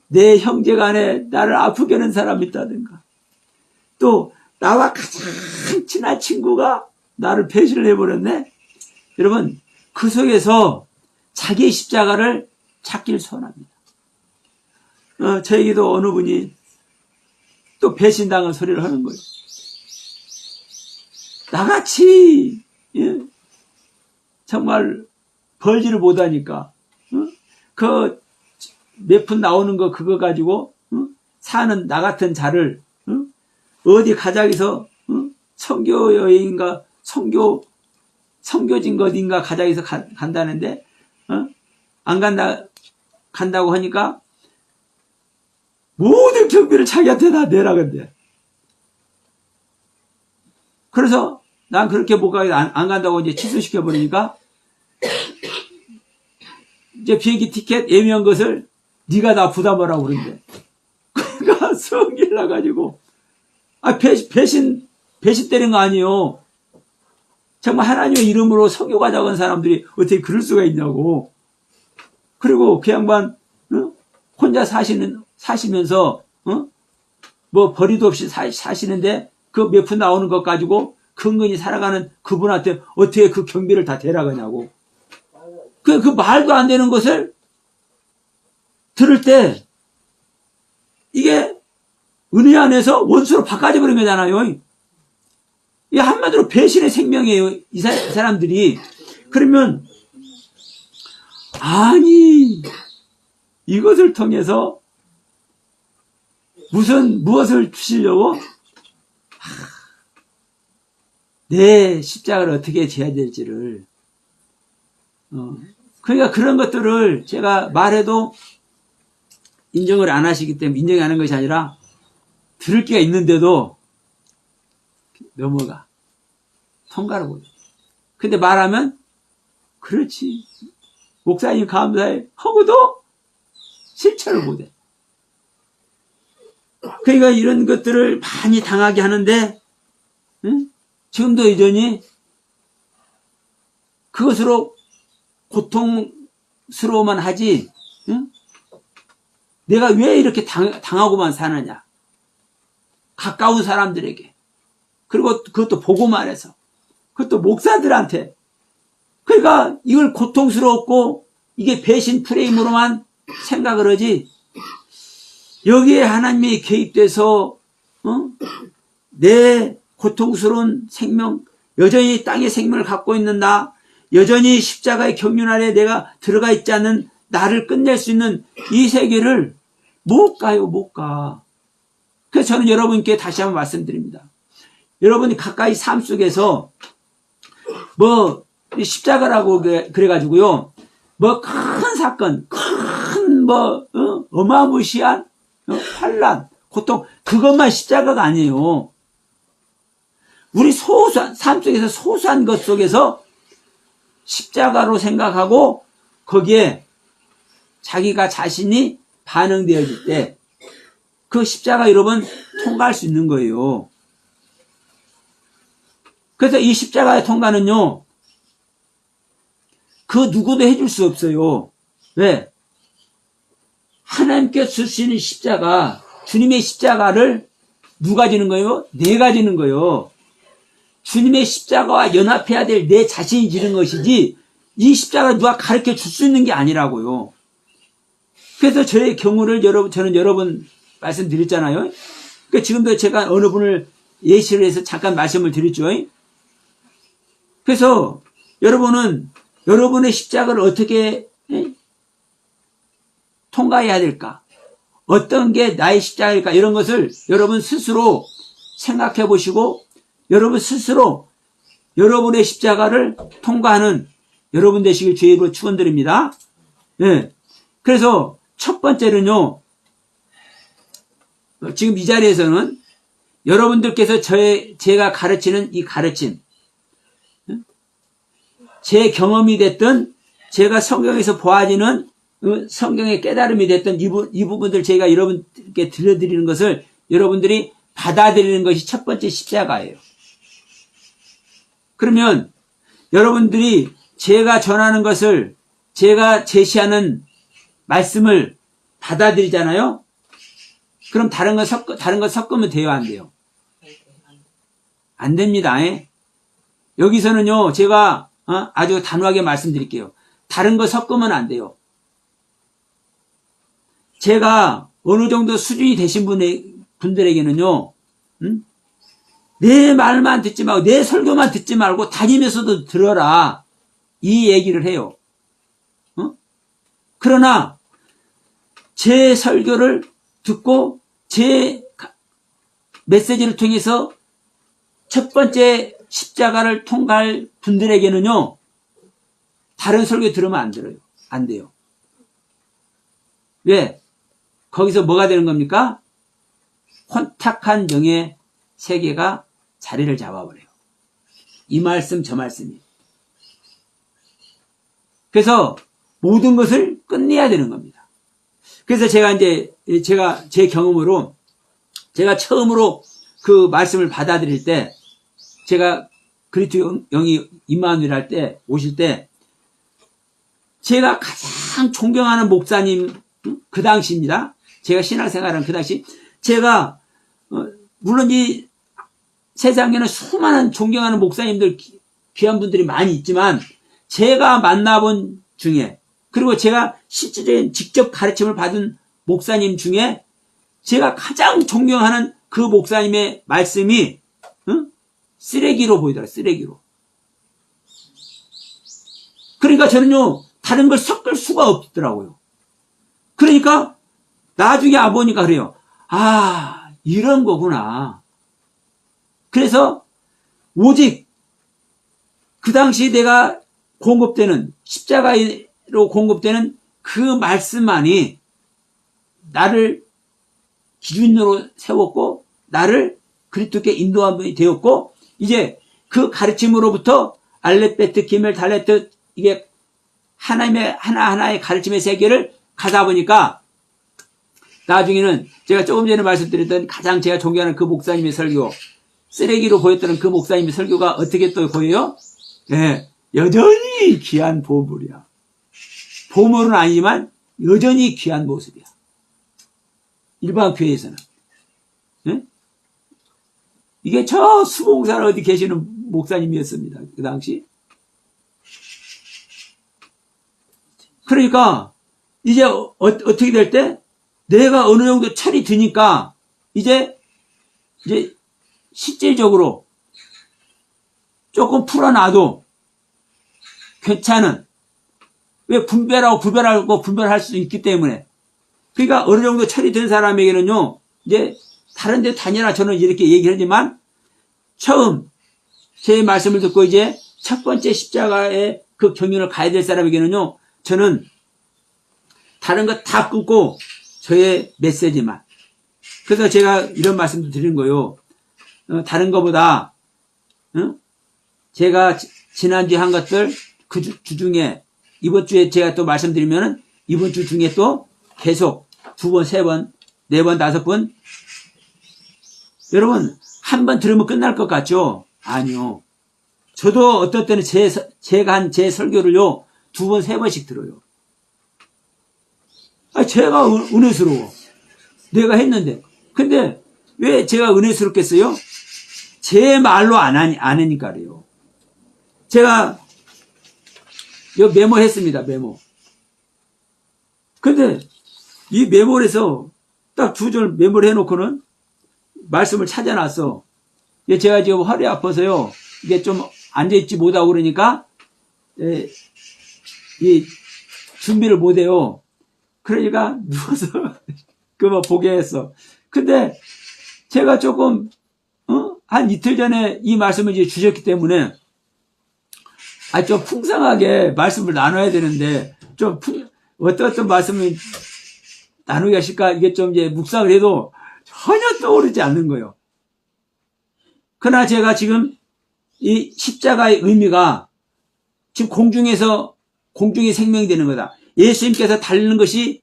내 형제 간에 나를 아프게 하는 사람이 있다든가, 또 나와 가장 친한 친구가 나를 배신을 해버렸네. 여러분, 그 속에서 자기의 십자가를 찾기를 소원합니다. 저에게도 어느 분이 또 배신당한 소리를 하는 거예요. 나같이 정말 벌지를 못하니까 그 몇 푼 나오는 거 그거 가지고 사는 나 같은 자를 어디 가자기서 선교 여행인가 선교진 어딘가 가자기서 간다는데 안 간다고 하니까 모든 경비를 자기한테 다 내라 근데. 그래서 난 그렇게 못 가게 안 간다고 이제 취소시켜 버리니까 이제 비행기 티켓 예매한 것을 네가 다 부담하라고 그러는데. 그러니까 성질 나가지고 배신 때린 거 아니에요. 정말 하나님의 이름으로 선교 가자고 한 사람들이 어떻게 그럴 수가 있냐고. 그리고 그 양반 혼자 사시면서 뭐 벌이도 없이 사시는데 그 몇 푼 나오는 것 가지고 근근히 살아가는 그분한테 어떻게 그 경비를 다 대라가냐고. 그 말도 안 되는 것을 들을 때 이게 은혜 안에서 원수로 바꿔져 버린 거잖아요. 이게 한마디로 배신의 생명이에요. 이 사람들이. 그러면 아니 이것을 통해서 무엇을 주시려고? 내 십자가를 어떻게 져야 될지를. 그러니까 그런 것들을 제가 말해도 인정을 안 하시기 때문에 인정이 안 하는 것이 아니라 들을 기가 있는데도 넘어가. 통과를 못해. 근데 말하면 그렇지. 목사님 감사해. 하고도 실천을 못해. 그러니까 이런 것들을 많이 당하게 하는데 지금도 여전히 그것으로 고통스러워만 하지 내가 왜 이렇게 당하고만 사느냐. 가까운 사람들에게. 그리고 그것도 보고만 해서. 그것도 목사들한테. 그러니까 이걸 고통스럽고 이게 배신 프레임으로만 생각을 하지. 여기에 하나님이 개입돼서 내 고통스러운 생명, 여전히 땅의 생명을 갖고 있는 나, 여전히 십자가의 경륜 아래 내가 들어가 있지 않는 나를 끝낼 수 있는 이 세계를 못 가요, 못 가. 그래서 저는 여러분께 다시 한번 말씀드립니다. 여러분이 가까이 삶 속에서 뭐 십자가라고 그래가지고요, 뭐 큰 사건, 큰 어마무시한 환난, 고통, 그것만 십자가가 아니에요. 우리 소소한 삶 속에서 소소한 것 속에서 십자가로 생각하고 거기에 자기가 자신이 반응되어질 때 그 십자가 여러분 통과할 수 있는 거예요. 그래서 이 십자가의 통과는요, 그 누구도 해줄 수 없어요. 왜? 하나님께 주시는 십자가, 주님의 십자가를 누가 지는 거예요? 내가 지는 거예요. 주님의 십자가와 연합해야 될 내 자신이 지는 것이지 이 십자가를 누가 가르쳐 줄 수 있는 게 아니라고요. 그래서 저의 경우를 저는 여러 번 말씀드렸잖아요. 그러니까 지금도 제가 어느 분을 예시를 해서 잠깐 말씀을 드렸죠. 그래서 여러분은 여러분의 십자가를 어떻게 통과해야 될까? 어떤 게 나의 십자가일까? 이런 것을 여러분 스스로 생각해 보시고 여러분 스스로 여러분의 십자가를 통과하는 여러분 되시길 주의 이름으로 축원드립니다. 예. 그래서 첫 번째는요, 지금 이 자리에서는 여러분들께서 제가 가르치는 이 가르침, 제 경험이 됐든 제가 성경에서 보아지는 성경의 깨달음이 됐던 이 부분들 제가 여러분들께 들려드리는 것을 여러분들이 받아들이는 것이 첫 번째 십자가예요. 그러면 여러분들이 제가 전하는 것을, 제가 제시하는 말씀을 받아들이잖아요? 그럼 다른 거 섞으면 돼요, 안 돼요? 안 됩니다. 여기서는요, 제가 아주 단호하게 말씀드릴게요. 다른 거 섞으면 안 돼요. 제가 어느 정도 수준이 되신 분들에게는요, 내 말만 듣지 말고, 내 설교만 듣지 말고 다니면서도 들어라. 이 얘기를 해요. 그러나, 제 설교를 듣고, 제 메시지를 통해서 첫 번째 십자가를 통과할 분들에게는요, 다른 설교 들으면 안 들어요. 안 돼요. 왜? 거기서 뭐가 되는 겁니까? 혼탁한 영의 세계가 자리를 잡아버려요. 이 말씀, 저 말씀이. 그래서 모든 것을 끝내야 되는 겁니다. 그래서 제가 제 경험으로, 제가 처음으로 그 말씀을 받아들일 때, 제가 그리스도 영이 임마누엘 할 때, 오실 때, 제가 가장 존경하는 목사님, 그 당시입니다. 제가 신앙생활한 그 당시, 제가, 물론 이 세상에는 수많은 존경하는 목사님들, 귀한 분들이 많이 있지만, 제가 만나본 중에, 그리고 제가 실질적인 직접 가르침을 받은 목사님 중에, 제가 가장 존경하는 그 목사님의 말씀이, 쓰레기로 보이더라, 쓰레기로. 그러니까 저는요, 다른 걸 섞을 수가 없더라고요. 그러니까, 나중에 와보니까 그래요. 아, 이런 거구나. 그래서, 오직, 그 당시 내가 공급되는, 십자가로 공급되는 그 말씀만이 나를 기준으로 세웠고, 나를 그리스도께 인도함이 되었고, 이제 그 가르침으로부터 알렙, 기멜, 달레트, 이게 하나님의 하나하나의 가르침의 세계를 가다 보니까 나중에는 제가 조금 전에 말씀드렸던 가장 제가 존경하는 그 목사님의 설교, 쓰레기로 보였던 그 목사님의 설교가 어떻게 또 보여요? 네, 여전히 귀한 보물이야. 보물은 아니지만 여전히 귀한 모습이야. 일반 교회에서는. 네? 이게 저 수봉산 어디 계시는 목사님이었습니다. 그 당시. 그러니까 이제 어떻게 될 때 내가 어느 정도 철이 드니까 이제 실질적으로 조금 풀어놔도 괜찮은, 왜 분별할 수 있기 때문에. 그러니까 어느 정도 철이 든 사람에게는요, 이제 다른 데 다니라 저는 이렇게 얘기를 하지만 처음 제 말씀을 듣고 이제 첫 번째 십자가의 그 경륜을 가야 될 사람에게는요, 저는 다른 거 다 끊고 저의 메시지만. 그래서 제가 이런 말씀도 드리는 거예요. 다른 거보다 제가 지난주에 한 것들 그 주 중에 이번 주에 제가 또 말씀드리면은 이번 주 중에 또 계속 2번, 3번, 4번, 5번. 여러분, 한 번 들으면 끝날 것 같죠? 아니요. 저도 어떨 때는 제가 한 제 설교를요, 2번, 3번씩 들어요. 제가 은혜스러워. 내가 했는데. 근데 왜 제가 은혜스럽겠어요? 제 말로 안 하니까 그래요. 제가 여기 메모했습니다. 메모. 근데 이 메모에서 딱 2줄 메모를 해놓고는 말씀을 찾아놨어. 제가 지금 허리 아파서요. 이게 좀 앉아있지 못하고 그러니까 이 준비를 못해요. 그러니까 누워서 그거 보게 했어. 근데 제가 조금 한 이틀 전에 이 말씀을 이제 주셨기 때문에 좀 풍성하게 말씀을 나눠야 되는데 좀 어떤 말씀을 나누기 하실까 이게 좀 이제 묵상을 해도 전혀 떠오르지 않는 거예요. 그러나 제가 지금 이 십자가의 의미가 지금 공중의 생명이 되는 거다. 예수님께서 달리는 것이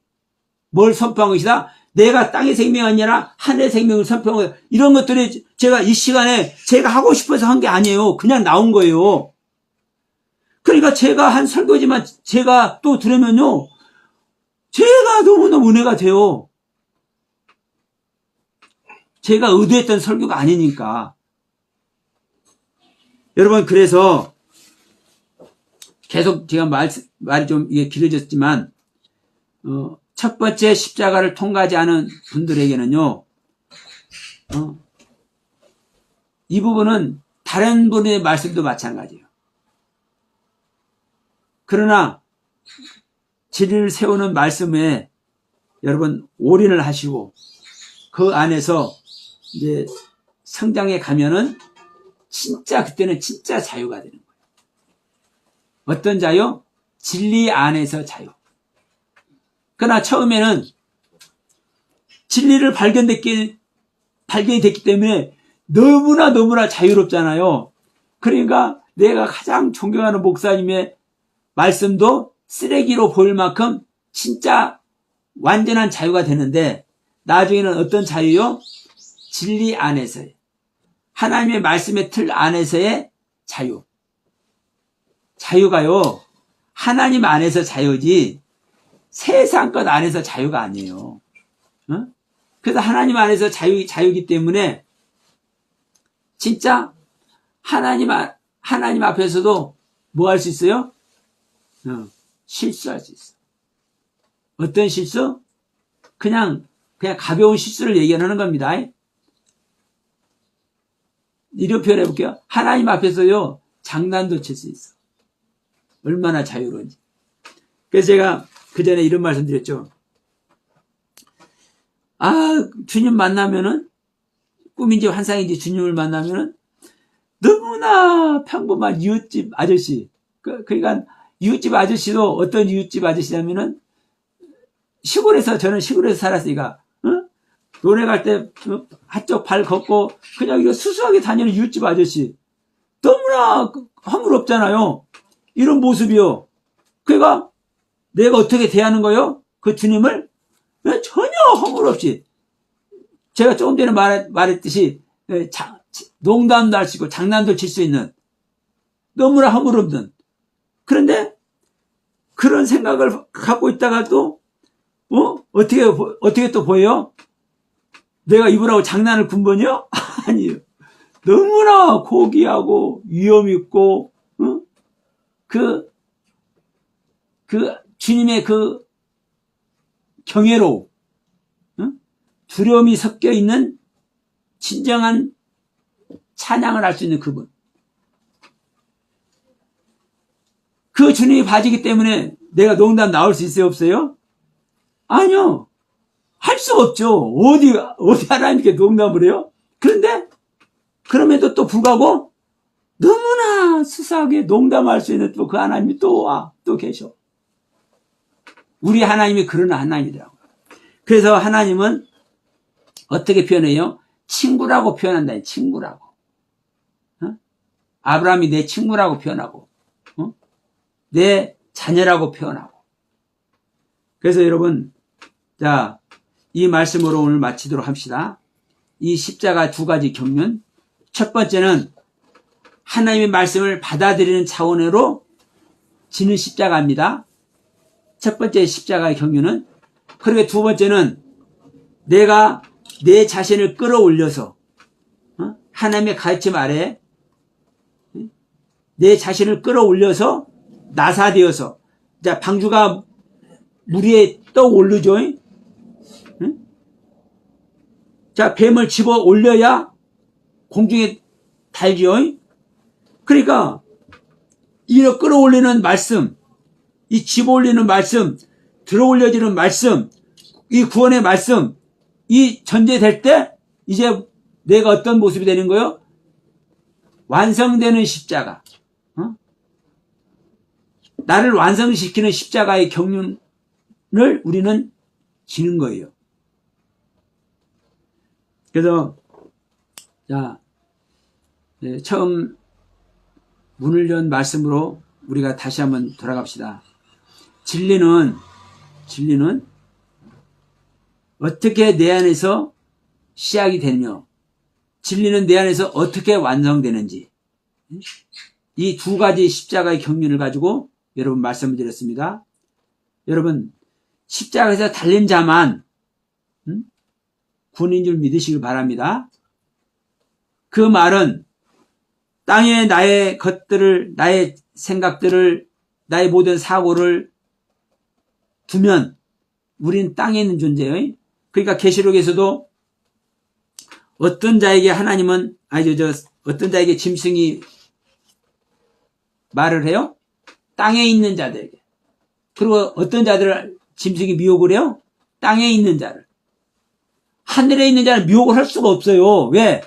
뭘 선포한 것이다? 내가 땅의 생명이 아니라 하늘의 생명을 선포한 거다. 이런 것들이 제가 이 시간에 제가 하고 싶어서 한 게 아니에요. 그냥 나온 거예요. 그러니까 제가 한 설교지만 제가 또 들으면요, 제가 너무너무 은혜가 돼요. 제가 의도했던 설교가 아니니까. 여러분, 그래서 계속 제가 말이 좀 이게 길어졌지만, 첫 번째 십자가를 통과하지 않은 분들에게는요, 이 부분은 다른 분의 말씀도 마찬가지예요. 그러나 진리를 세우는 말씀에 여러분 올인을 하시고 그 안에서 이제 성장해 가면은 진짜 그때는 진짜 자유가 되는 거예요. 어떤 자유? 진리 안에서 자유. 그러나 처음에는 진리를 발견이 됐기 때문에 너무나 자유롭잖아요. 그러니까 내가 가장 존경하는 목사님의 말씀도 쓰레기로 보일 만큼 진짜 완전한 자유가 되는데, 나중에는 어떤 자유요? 진리 안에서의, 하나님의 말씀의 틀 안에서의 자유. 자유가요, 하나님 안에서 자유지 세상 것 안에서 자유가 아니에요. 그래서 하나님 안에서 자유이기 때문에 진짜 하나님 앞에서도 뭐 할 수 있어요? 실수할 수 있어. 어떤 실수? 그냥 가벼운 실수를 얘기하는 겁니다. 이렇게 표현해 볼게요. 하나님 앞에서요, 장난도 칠 수 있어. 얼마나 자유로운지. 그래서 제가 그 전에 이런 말씀 드렸죠. 주님 만나면은, 꿈인지 환상인지 주님을 만나면은 너무나 평범한 이웃집 아저씨. 그러니까 이웃집 아저씨도 어떤 이웃집 아저씨냐면은 저는 시골에서 살았으니까, 논에 갈 때 한쪽 발 걷고 그냥 이거 수수하게 다니는 이웃집 아저씨. 너무나 허물없잖아요. 이런 모습이요. 그러니까 내가 어떻게 대하는 거요? 그 주님을 전혀 허물없이. 제가 조금 전에 말했듯이 농담도 할 수 있고 장난도 칠 수 있는, 너무나 허물없는. 그런데 그런 생각을 갖고 있다가 또 어떻게 또 보여요? 내가 이분하고 장난을 군번이요? 아니에요. 너무나 고귀하고 위엄있고, 그 주님의 그 경외로, 두려움이 섞여 있는 진정한 찬양을 할 수 있는 그분. 그 주님이 봐주기 때문에 내가 농담 나올 수 있어요, 없어요? 아니요. 할 수가 없죠. 어디 하나님께 농담을 해요? 그럼에도 또 불구하고 너무나 수사하게 농담할 수 있는 또 그 하나님이 또 계셔. 우리 하나님이 그런 하나님이더라고요. 그래서 하나님은 어떻게 표현해요? 친구라고 표현한다. 친구라고. 아브라함이 내 친구라고 표현하고, 내 자녀라고 표현하고. 그래서 여러분, 자, 이 말씀으로 오늘 마치도록 합시다. 이 십자가 두 가지 경륜. 첫 번째는 하나님의 말씀을 받아들이는 차원으로 지는 십자가입니다. 첫 번째 십자가의 경륜은. 그리고 두 번째는 내가 내 자신을 끌어올려서 하나님의 가르침 아래 내 자신을 끌어올려서 나사되어서, 자, 방주가 물 위에 떠 오르죠. 자, 뱀을 집어 올려야 공중에 달죠. 그러니까 이 끌어올리는 말씀, 이 집어 올리는 말씀, 들어 올려지는 말씀, 이 구원의 말씀, 이 전제될 때 이제 내가 어떤 모습이 되는 거예요? 완성되는 십자가. 나를 완성시키는 십자가의 경륜을 우리는 지는 거예요. 그래서, 자, 네, 처음 문을 연 말씀으로 우리가 다시 한번 돌아갑시다. 진리는 어떻게 내 안에서 시작이 되며 진리는 내 안에서 어떻게 완성되는지 이 두 가지 십자가의 경륜을 가지고 여러분 말씀을 드렸습니다. 여러분 십자가에서 달린 자만 구원인 줄 믿으시길 바랍니다. 그 말은 땅에 나의 것들을, 나의 생각들을, 나의 모든 사고를 두면 우린 땅에 있는 존재예요. 그러니까 계시록에서도 어떤 자에게 하나님은 어떤 자에게 짐승이 말을 해요? 땅에 있는 자들에게. 그리고 어떤 자들을 짐승이 미혹을 해요? 땅에 있는 자를. 하늘에 있는 자는 미혹을 할 수가 없어요. 왜?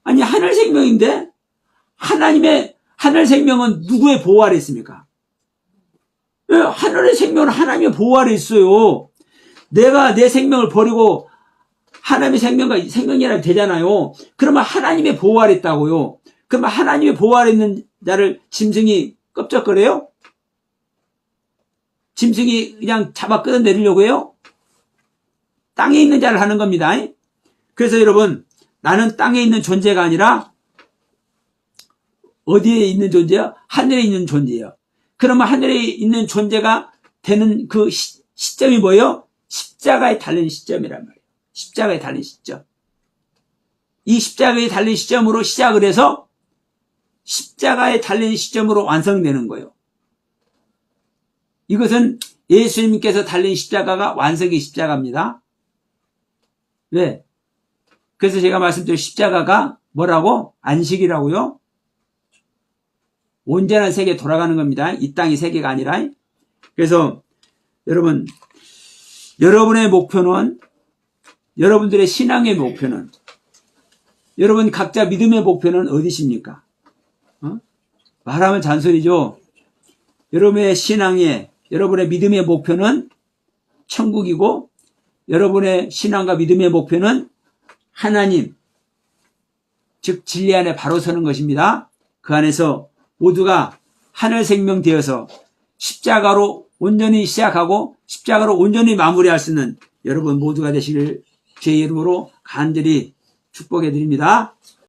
아니 하늘 생명인데 하나님의 하늘 생명은 누구의 보호 아래 있습니까? 왜? 하늘의 생명은 하나님의 보호 아래 있어요. 내가 내 생명을 버리고 하나님의 생명이라면 되잖아요. 그러면 하나님의 보호 아래 있다고요. 그러면 하나님의 보호 아래 있는 자를 짐승이 껍적거려요? 짐승이 그냥 잡아 끌어내리려고 해요? 땅에 있는 자를 하는 겁니다. 그래서 여러분 나는 땅에 있는 존재가 아니라 어디에 있는 존재야? 하늘에 있는 존재예요. 그러면 하늘에 있는 존재가 되는 그 시점이 뭐예요? 십자가에 달린 시점이란 말이에요. 십자가에 달린 시점. 이 십자가에 달린 시점으로 시작을 해서 십자가에 달린 시점으로 완성되는 거예요. 이것은 예수님께서 달린 십자가가 완성의 십자가입니다. 왜? 그래서 제가 말씀드린 십자가가 뭐라고? 안식이라고요? 온전한 세계에 돌아가는 겁니다. 이 땅이 세계가 아니라. 그래서 여러분, 여러분의 목표는, 여러분들의 신앙의 목표는, 여러분 각자 믿음의 목표는 어디십니까? 말하면 잔소리죠. 여러분의 신앙의, 여러분의 믿음의 목표는 천국이고, 여러분의 신앙과 믿음의 목표는 하나님, 즉 진리 안에 바로 서는 것입니다. 그 안에서 모두가 하늘 생명 되어서 십자가로 온전히 시작하고 십자가로 온전히 마무리할 수 있는 여러분 모두가 되시길 주의 이름으로 간절히 축복해 드립니다.